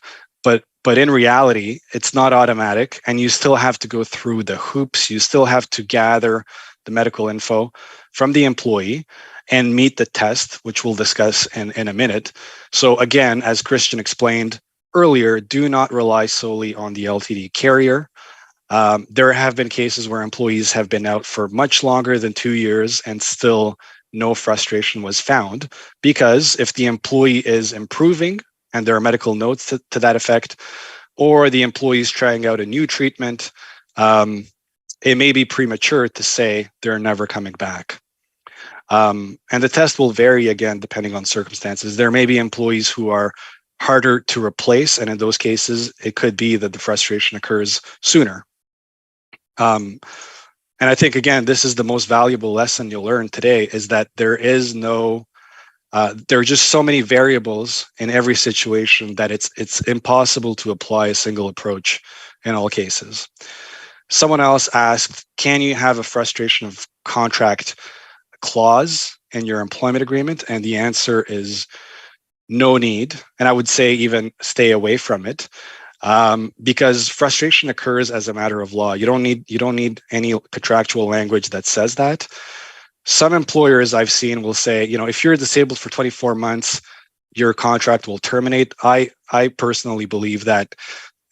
But in reality, it's not automatic, and you still have to go through the hoops. You still have to gather the medical info from the employee and meet the test, which we'll discuss in a minute. So again, as Christian explained earlier, do not rely solely on the LTD carrier. There have been cases where employees have been out for much longer than 2 years and still no frustration was found, because if the employee is improving and there are medical notes to that effect, or the employee is trying out a new treatment, it may be premature to say they're never coming back. And the test will vary again, depending on circumstances. There may be employees who are harder to replace, and in those cases, it could be that the frustration occurs sooner. And I think, again, this is the most valuable lesson you'll learn today, is that there are just so many variables in every situation that it's impossible to apply a single approach in all cases. Someone else asked, can you have a frustration of contract clause in your employment agreement? And the answer is no need. And I would say even stay away from it, because frustration occurs as a matter of law. You don't need any contractual language that says that. Some employers I've seen will say, if you're disabled for 24 months, your contract will terminate. I personally believe that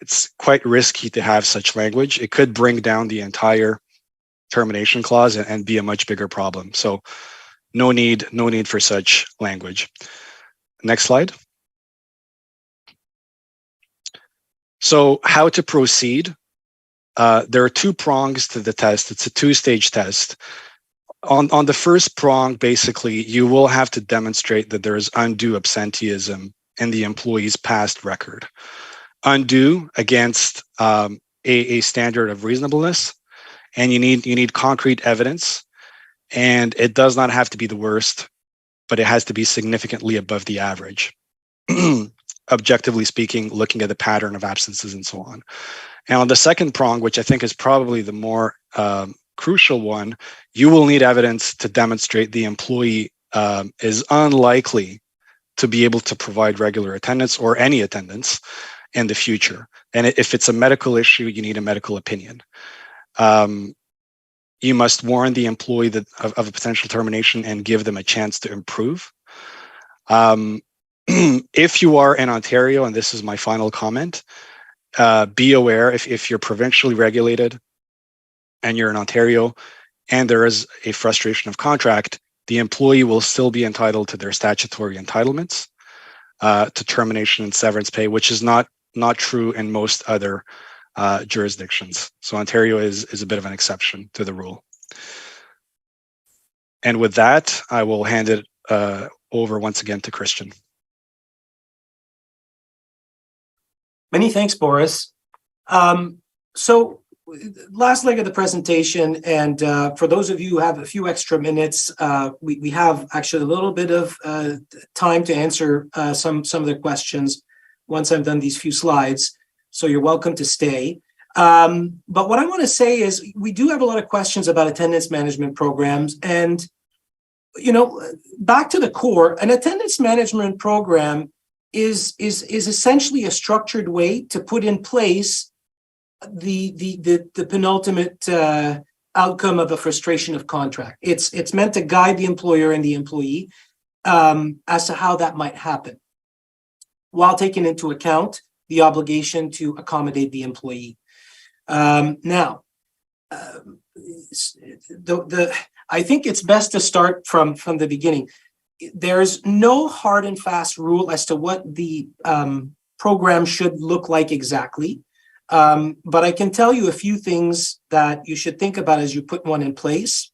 it's quite risky to have such language. It could bring down the entire termination clause and be a much bigger problem. So no need for such language. Next slide. So how to proceed? There are 2 prongs to the test. It's a 2-stage test. On the first prong, basically, you will have to demonstrate that there is undue absenteeism in the employee's past record. Undue against a standard of reasonableness, and you need concrete evidence, and it does not have to be the worst, but it has to be significantly above the average. Objectively speaking, looking at the pattern of absences and so on. And on the second prong, which I think is probably the more crucial one, you will need evidence to demonstrate the employee is unlikely to be able to provide regular attendance or any attendance in the future. And if it's a medical issue, you need a medical opinion. You must warn the employee of a potential termination and give them a chance to improve. If you are in Ontario, and this is my final comment, be aware if you're provincially regulated and you're in Ontario and there is a frustration of contract, the employee will still be entitled to their statutory entitlements to termination and severance pay, which is not true in most other jurisdictions. So Ontario is a bit of an exception to the rule. And with that, I will hand it over once again to Christian. Many thanks, Boris. So last leg of the presentation, and for those of you who have a few extra minutes, we have actually a little bit of time to answer some of the questions once I've done these few slides. So you're welcome to stay. But what I want to say is we do have a lot of questions about attendance management programs. And, you know, back to the core, an attendance management program is essentially a structured way to put in place the penultimate outcome of a frustration of contract. It's meant to guide the employer and the employee as to how that might happen, while taking into account the obligation to accommodate the employee. Now, I think it's best to start from the beginning. There's no hard and fast rule as to what the program should look like exactly. But I can tell you a few things that you should think about as you put one in place.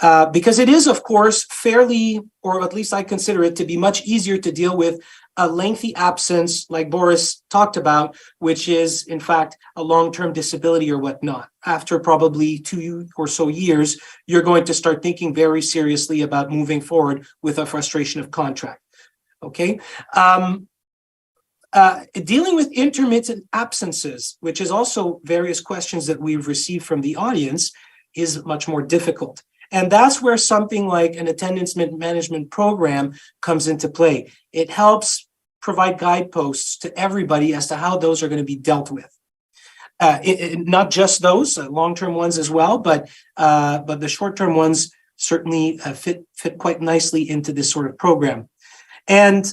Because it is, of course, fairly, or at least I consider it to be much easier to deal with a lengthy absence, like Boris talked about, which is, in fact, a long-term disability or whatnot. After probably 2 or so years, you're going to start thinking very seriously about moving forward with a frustration of contract. Okay. Dealing with intermittent absences, which is also various questions that we've received from the audience, is much more difficult. And that's where something like an attendance management program comes into play. It helps provide guideposts to everybody as to how those are going to be dealt with. Not just those long-term ones as well, but the short-term ones certainly fit quite nicely into this sort of program. And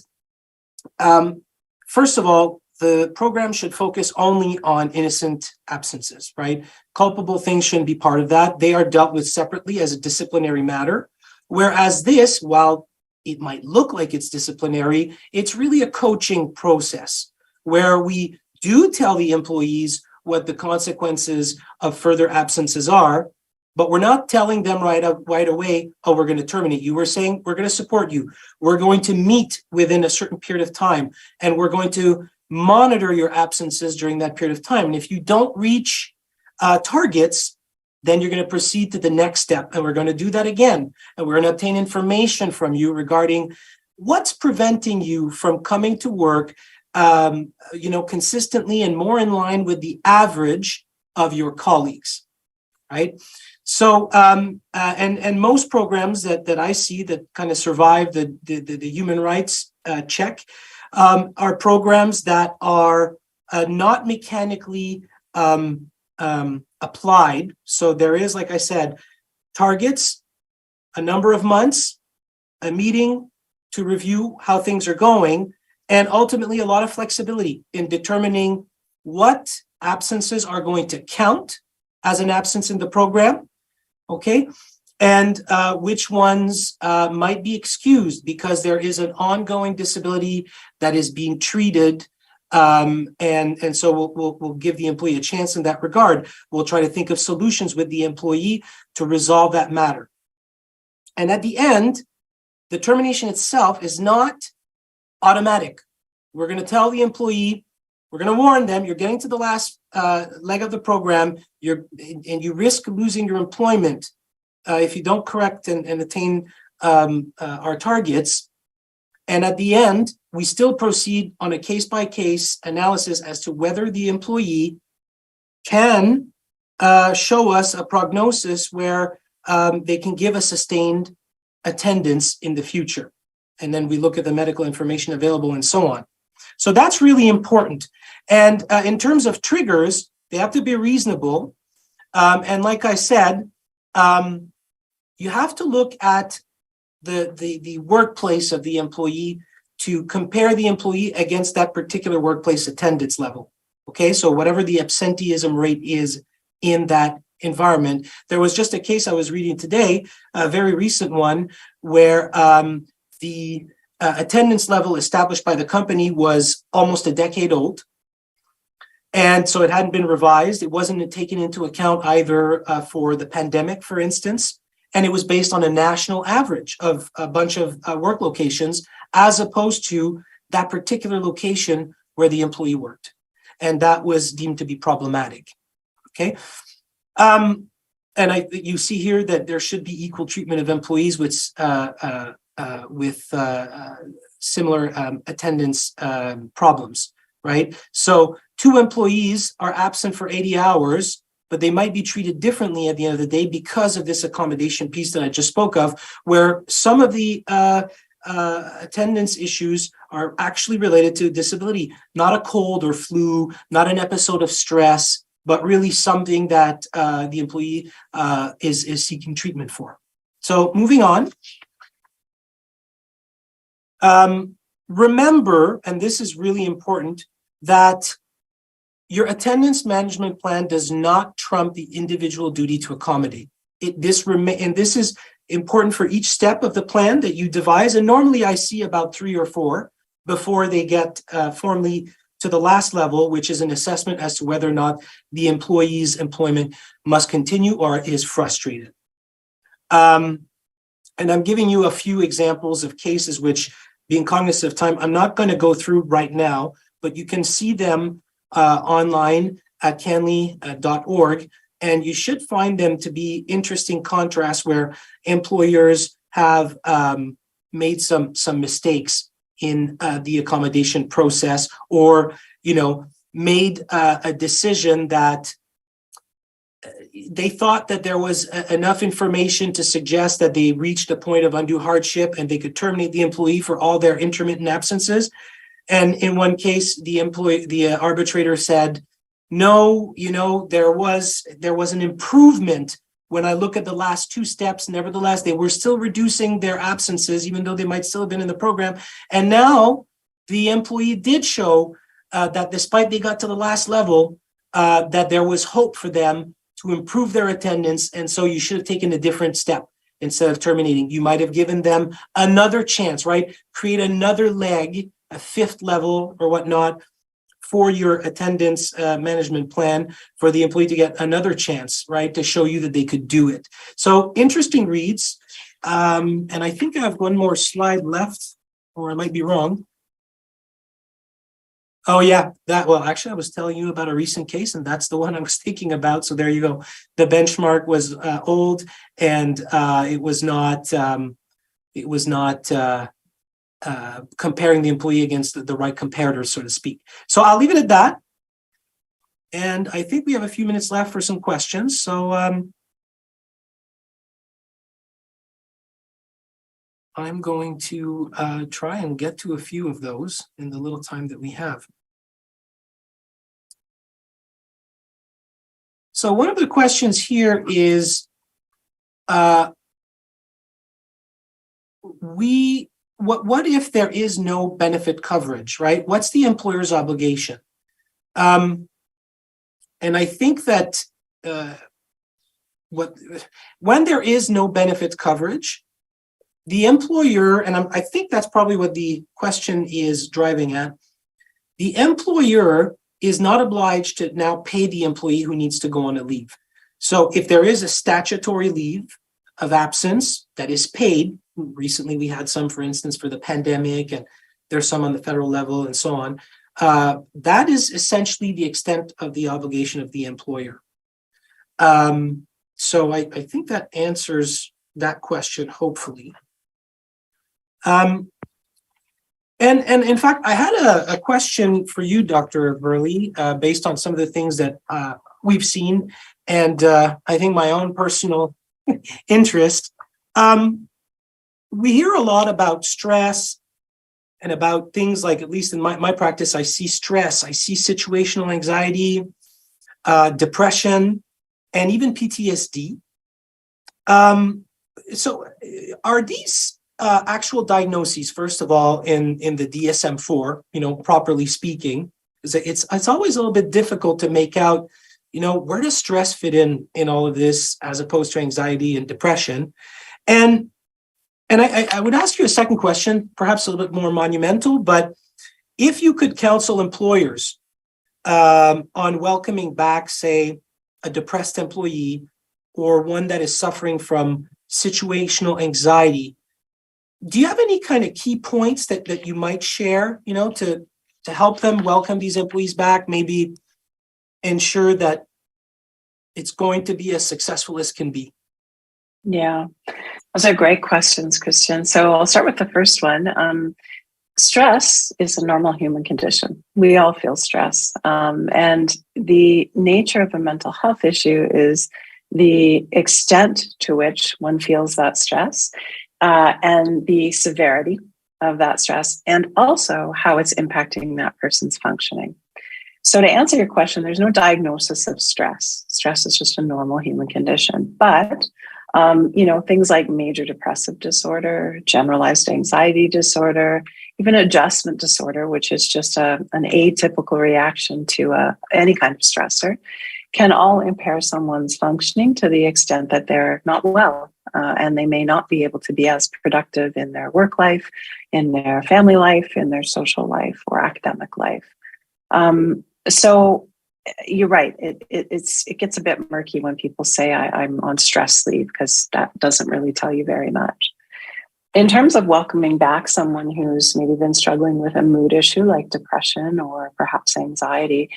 first of all, the program should focus only on innocent absences, right? Culpable things shouldn't be part of that. They are dealt with separately as a disciplinary matter. Whereas this, while it might look like it's disciplinary, it's really a coaching process where we do tell the employees what the consequences of further absences are, but we're not telling them right away, oh, we're going to terminate you. We're saying we're going to support you. We're going to meet within a certain period of time, and we're going to monitor your absences during that period of time. And if you don't reach targets, then you're going to proceed to the next step. And we're going to do that again. And we're going to obtain information from you regarding what's preventing you from coming to work, consistently and more in line with the average of your colleagues, right? So, and most programs that I see that kind of survive the human rights check are programs that are not mechanically applied. So there is, like I said, targets, a number of months, a meeting to review how things are going, and ultimately a lot of flexibility in determining what absences are going to count as an absence in the program, okay? And which ones might be excused because there is an ongoing disability that is being treated. And so we'll give the employee a chance in that regard. We'll try to think of solutions with the employee to resolve that matter. And at the end, the termination itself is not automatic. We're going to tell the employee, we're going to warn them, you're getting to the last leg of the program, and you risk losing your employment if you don't correct and attain our targets. And at the end, we still proceed on a case-by-case analysis as to whether the employee can show us a prognosis where they can give a sustained attendance in the future. And then we look at the medical information available and so on. So that's really important. And in terms of triggers, they have to be reasonable. And like I said, you have to look at the workplace of the employee to compare the employee against that particular workplace attendance level. Okay, so whatever the absenteeism rate is in that environment. There was just a case I was reading today, a very recent one, where the attendance level established by the company was almost a decade old. And so it hadn't been revised. It wasn't taken into account either for the pandemic, for instance. And it was based on a national average of a bunch of work locations, as opposed to that particular location where the employee worked. And that was deemed to be problematic. Okay. And you see here that there should be equal treatment of employees with similar attendance problems, right? So 2 employees are absent for 80 hours, but they might be treated differently at the end of the day because of this accommodation piece that I just spoke of, where some of the attendance issues are actually related to disability, not a cold or flu, not an episode of stress, but really something that the employee is seeking treatment for. So moving on. Remember, and this is really important, that your attendance management plan does not trump the individual duty to accommodate. And this is important for each step of the plan that you devise. And normally I see about 3 or 4 before they get formally to the last level, which is an assessment as to whether or not the employee's employment must continue or is frustrated. And I'm giving you a few examples of cases which, being cognizant of time, I'm not going to go through right now, but you can see them online at canley.org, and you should find them to be interesting contrasts where employers have made some mistakes in the accommodation process, or made a decision that they thought that there was enough information to suggest that they reached a point of undue hardship and they could terminate the employee for all their intermittent absences. And in one case, the arbitrator said, no, there was an improvement when I look at the last 2 steps. Nevertheless, they were still reducing their absences, even though they might still have been in the program. And now the employee did show that despite they got to the last level, that there was hope for them to improve their attendance. And so you should have taken a different step. Instead of terminating, you might have given them another chance, right? Create another leg, a 5th level or whatnot, for your attendance management plan for the employee to get another chance, right? To show you that they could do it. So interesting reads. And I think I have one more slide left, or I might be wrong. Oh yeah, actually I was telling you about a recent case, and that's the one I was thinking about. So there you go. The benchmark was old, and it was not comparing the employee against the right comparator, so to speak. So I'll leave it at that. And I think we have a few minutes left for some questions. So I'm going to try and get to a few of those in the little time that we have. So one of the questions here is, what if there is no benefit coverage, right? What's the employer's obligation? And I think that when there is no benefit coverage, the employer, and I think that's probably what the question is driving at, the employer is not obliged to now pay the employee who needs to go on a leave. So if there is a statutory leave of absence that is paid, recently we had some, for instance, for the pandemic, and there's some on the federal level and so on, that is essentially the extent of the obligation of the employer. So I think that answers that question, hopefully. And in fact, I had a question for you, Dr. Virley, based on some of the things that we've seen, and I think my own personal interest. We hear a lot about stress and about things like, at least in my practice, I see stress, I see situational anxiety, depression, and even PTSD. So are these actual diagnoses, first of all, in the DSM-4, properly speaking? It's always a little bit difficult to make out, where does stress fit in all of this as opposed to anxiety and depression? And I would ask you a second question, perhaps a little bit more monumental, but if you could counsel employers on welcoming back, say, a depressed employee or one that is suffering from situational anxiety. Do you have any kind of key points that you might share, to help them welcome these employees back, maybe ensure that it's going to be as successful as can be? Yeah, those are great questions, Christian. So I'll start with the first one. Stress is a normal human condition. We all feel stress. And the nature of a mental health issue is the extent to which one feels that stress, and the severity of that stress, and also how it's impacting that person's functioning. So to answer your question, there's no diagnosis of stress. Stress is just a normal human condition. But things like major depressive disorder, generalized anxiety disorder, even adjustment disorder, which is just an atypical reaction to any kind of stressor, can all impair someone's functioning to the extent that they're not well, and they may not be able to be as productive in their work life, in their family life, in their social life, or academic life. So you're right. It gets a bit murky when people say I'm on stress leave, because that doesn't really tell you very much. In terms of welcoming back someone who's maybe been struggling with a mood issue like depression or perhaps anxiety,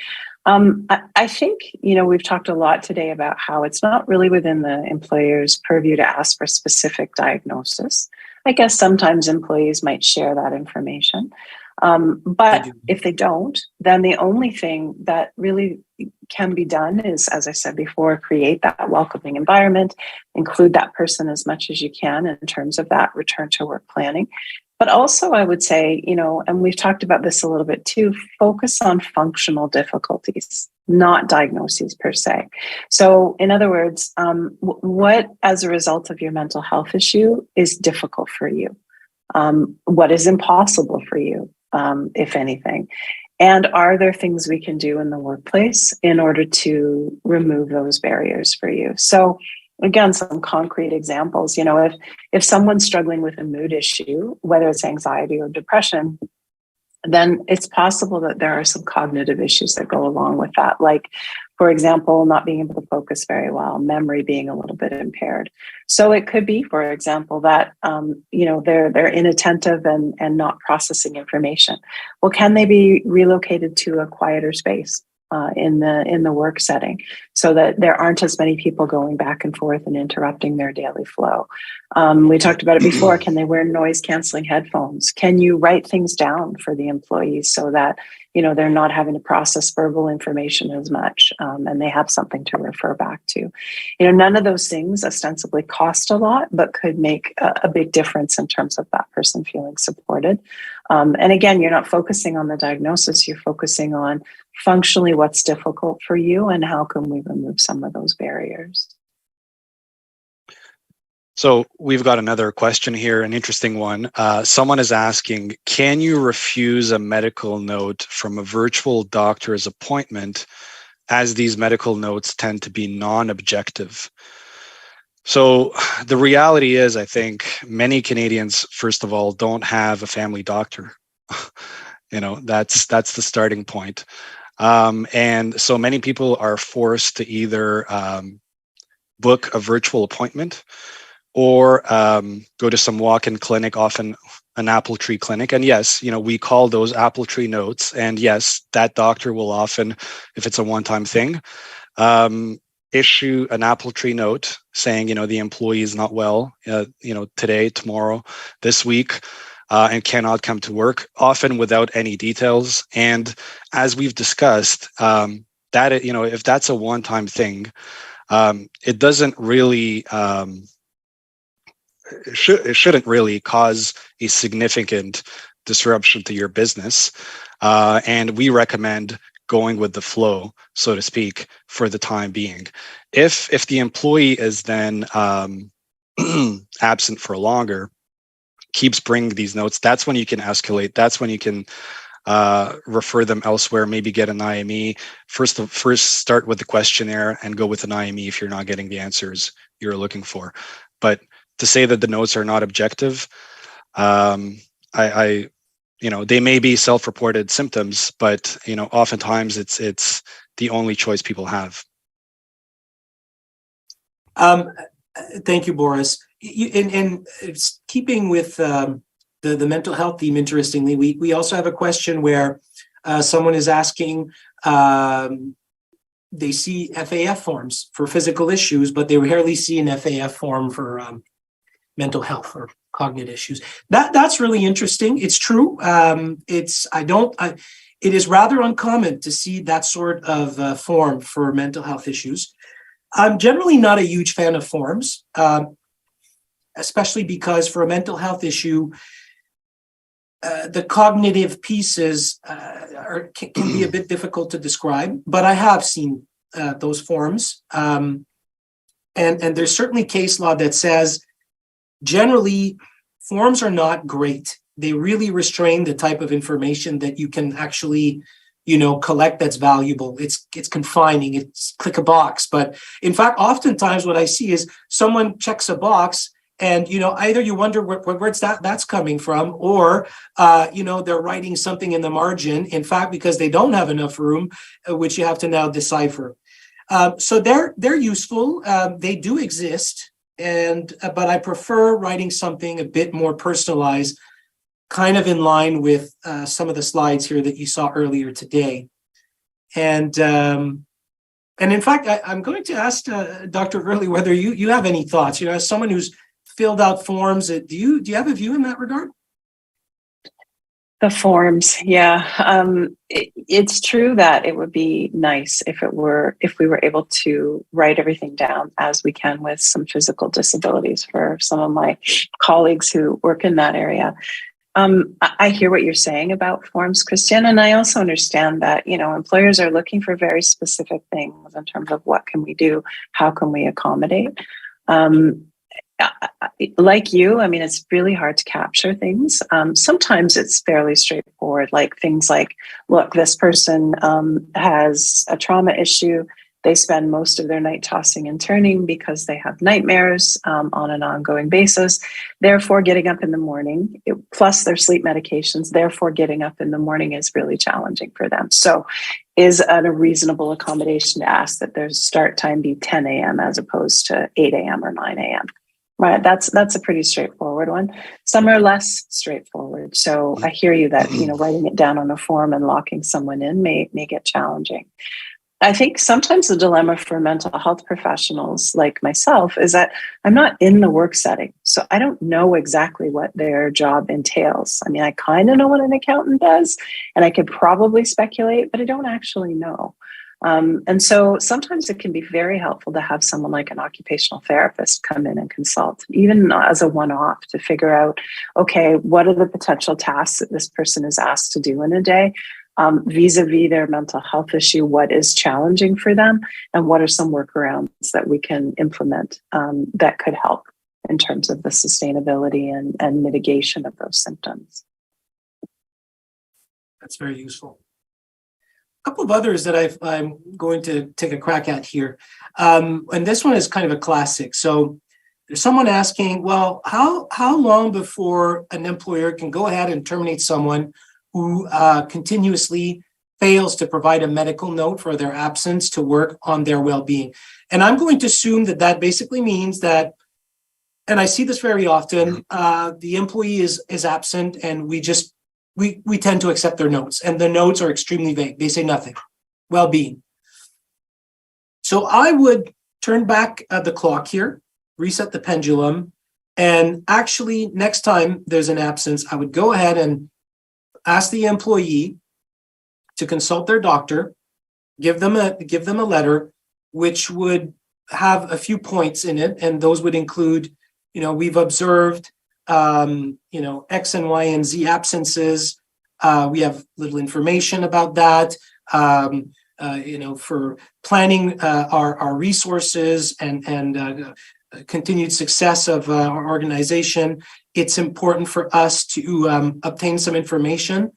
I think, we've talked a lot today about how it's not really within the employer's purview to ask for specific diagnosis. I guess sometimes employees might share that information. But if they don't, then the only thing that really can be done is, as I said before, create that welcoming environment, include that person as much as you can in terms of that return to work planning. But also, I would say, and we've talked about this a little bit too, focus on functional difficulties, not diagnoses per se. So in other words, what, as a result of your mental health issue, is difficult for you? What is impossible for you? If anything? And are there things we can do in the workplace in order to remove those barriers for you? So again, some concrete examples, if someone's struggling with a mood issue, whether it's anxiety or depression, then it's possible that there are some cognitive issues that go along with that. Like, for example, not being able to focus very well, memory being a little bit impaired. So it could be, for example, that they're inattentive and not processing information. Well, can they be relocated to a quieter space in the work setting, so that there aren't as many people going back and forth and interrupting their daily flow? We talked about it before. Can they wear noise canceling headphones? Can you write things down for the employees so that they're not having to process verbal information as much, and they have something to refer back to? None of those things ostensibly cost a lot, but could make a big difference in terms of that person feeling supported. And again, you're not focusing on the diagnosis, you're focusing on functionally what's difficult for you and how can we remove some of those barriers. So we've got another question here, an interesting one. Someone is asking, can you refuse a medical note from a virtual doctor's appointment, as these medical notes tend to be non-objective? So the reality is, I think many Canadians, first of all, don't have a family doctor. That's the starting point. And so many people are forced to either book a virtual appointment or go to some walk-in clinic, often an apple tree clinic. And yes, we call those apple tree notes. And yes, that doctor will often, if it's a one-time thing, issue an apple tree note saying, the employee is not well, today, tomorrow, this week, and cannot come to work, often without any details. And as we've discussed, that, if that's a one-time thing, it doesn't really, it shouldn't really cause a significant disruption to your business. And we recommend going with the flow, so to speak, for the time being. If the employee is then absent for longer, keeps bringing these notes, that's when you can escalate. That's when you can refer them elsewhere, maybe get an IME. First start with the questionnaire and go with an IME if you're not getting the answers you're looking for. But to say that the notes are not objective, I they may be self-reported symptoms, but oftentimes it's the only choice people have. Thank you, Boris. And it's keeping with the mental health theme, interestingly, we also have a question where someone is asking, they see FAF forms for physical issues, but they rarely see an FAF form for mental health or cognitive issues. That's really interesting. It's true. It is rather uncommon to see that sort of form for mental health issues. I'm generally not a huge fan of forms, especially because for a mental health issue, the cognitive pieces can be a bit difficult to describe, but I have seen those forms. And there's certainly case law that says generally forms are not great. They really restrain the type of information that you can actually collect that's valuable. It's confining. It's click a box. But in fact, oftentimes what I see is someone checks a box and, either you wonder where's that's coming from, or, they're writing something in the margin, in fact, because they don't have enough room, which you have to now decipher. So they're useful. They do exist. But I prefer writing something a bit more personalized, kind of in line with some of the slides here that you saw earlier today. And in fact, I'm going to ask Dr. Virley whether you have any thoughts. As someone who's filled out forms, do you have a view in that regard? The forms, yeah. It's true that it would be nice if we were able to write everything down as we can with some physical disabilities for some of my colleagues who work in that area. I hear what you're saying about forms, Christian, and I also understand that, employers are looking for very specific things in terms of what can we do, how can we accommodate. Like you, it's really hard to capture things. Sometimes it's fairly straightforward, like things like, look, this person has a trauma issue. They spend most of their night tossing and turning because they have nightmares on an ongoing basis. Therefore, getting up in the morning, plus their sleep medications, therefore getting up in the morning is really challenging for them. So is a reasonable accommodation to ask that their start time be 10 a.m. as opposed to 8 a.m. or 9 a.m. Right, that's a pretty straightforward one. Some are less straightforward. So I hear you that writing it down on a form and locking someone in may get challenging. I think sometimes the dilemma for mental health professionals like myself is that I'm not in the work setting, so I don't know exactly what their job entails. I kind of know what an accountant does, and I could probably speculate, but I don't actually know. And so sometimes it can be very helpful to have someone like an occupational therapist come in and consult, even as a one-off, to figure out, okay, what are the potential tasks that this person is asked to do in a day, vis-a-vis their mental health issue, what is challenging for them, and what are some workarounds that we can implement that could help in terms of the sustainability and mitigation of those symptoms. That's very useful. A couple of others that I'm going to take a crack at here. And this one is kind of a classic. So there's someone asking, well, how long before an employer can go ahead and terminate someone who continuously fails to provide a medical note for their absence to work on their well-being? And I'm going to assume that basically means that, and I see this very often, the employee is absent and we tend to accept their notes, and the notes are extremely vague. They say nothing. Well-being. So I would turn back the clock here, reset the pendulum, and actually next time there's an absence, I would go ahead and ask the employee to consult their doctor, give them a letter, which would have a few points in it, and those would include, we've observed X and Y and Z absences. We have little information about that. For planning our resources and continued success of our organization, it's important for us to obtain some information.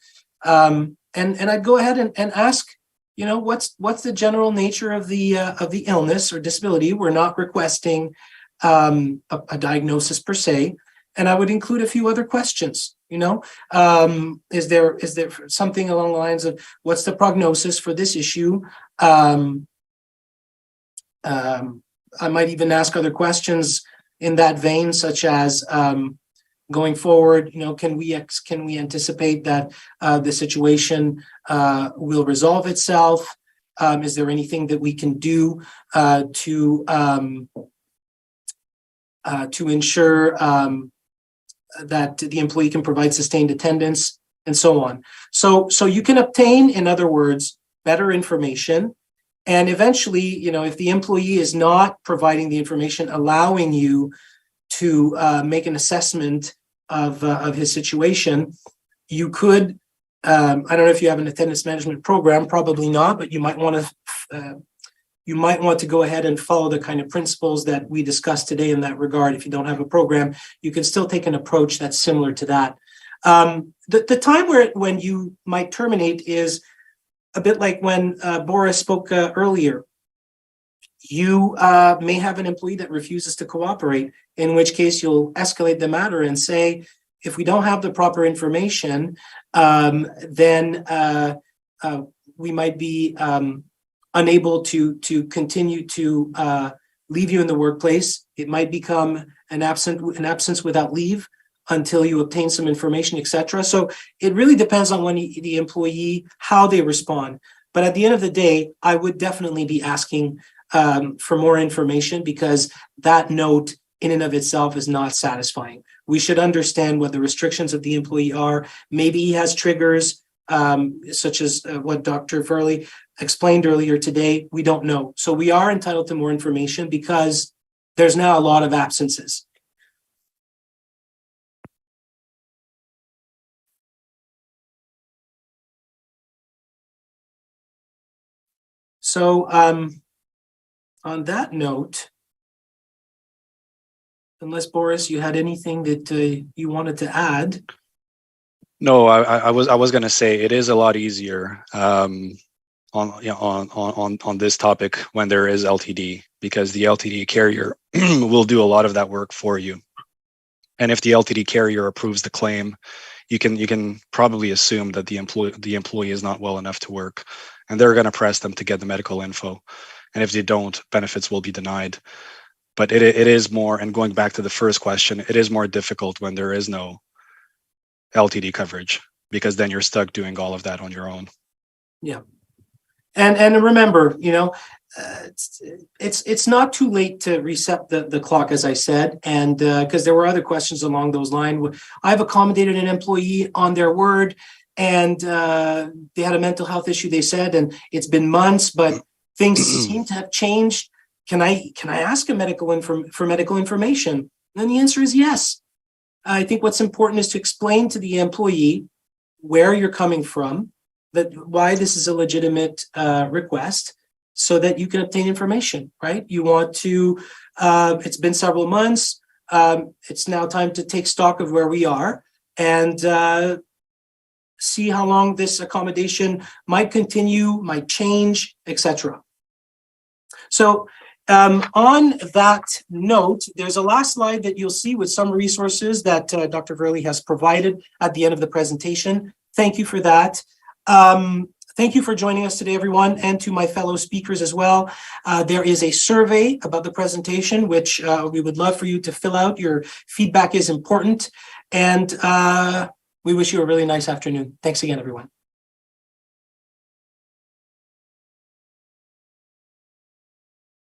And I'd go ahead and ask, what's the general nature of the illness or disability? We're not requesting a diagnosis per se. And I would include a few other questions. You know, is there something along the lines of what's the prognosis for this issue? I might even ask other questions in that vein, such as going forward, you know, can we anticipate that the situation will resolve itself? Is there anything that we can do to ensure that the employee can provide sustained attendance, and so on? So you can obtain, in other words, better information. And eventually, you know, if the employee is not providing the information, allowing you to make an assessment of his situation, you could, I don't know if you have an attendance management program, probably not, but you might want to go ahead and follow the kind of principles that we discussed today in that regard. If you don't have a program, you can still take an approach that's similar to that. The time when you might terminate is a bit like when Boris spoke earlier. You may have an employee that refuses to cooperate, in which case you'll escalate the matter and say, if we don't have the proper information, then we might be unable to continue to leave you in the workplace. It might become an absence without leave until you obtain some information, etc. So it really depends on when the employee, how they respond. But at the end of the day, I would definitely be asking for more information, because that note in and of itself is not satisfying. We should understand what the restrictions of the employee are. Maybe he has triggers, such as what Dr. Virley explained earlier today. We don't know. So we are entitled to more information because there's now a lot of absences. So on that note, unless Boris, you had anything that you wanted to add? No, I was going to say it is a lot easier on this topic when there is LTD, because the LTD carrier will do a lot of that work for you. And if the LTD carrier approves the claim, you can probably assume that the employee is not well enough to work, and they're going to press them to get the medical info. And if they don't, benefits will be denied. But it is more, and going back to the first question, it is more difficult when there is no LTD coverage, because then you're stuck doing all of that on your own. Yeah. And remember, you know, it's not too late to reset the clock, as I said, and because there were other questions along those lines. I've accommodated an employee on their word, and they had a mental health issue, they said, and it's been months, but things seem to have changed. Can I ask for medical information? And the answer is yes. I think what's important is to explain to the employee where you're coming from, that why this is a legitimate request, so that you can obtain information, right? You want to, it's been several months. It's now time to take stock of where we are and see how long this accommodation might continue, might change, etc. So on that note, there's a last slide that you'll see with some resources that Dr. Virley has provided at the end of the presentation. Thank you for that. Thank you for joining us today, everyone, and to my fellow speakers as well. There is a survey about the presentation, which we would love for you to fill out. Your feedback is important, and we wish you a really nice afternoon. Thanks again, everyone.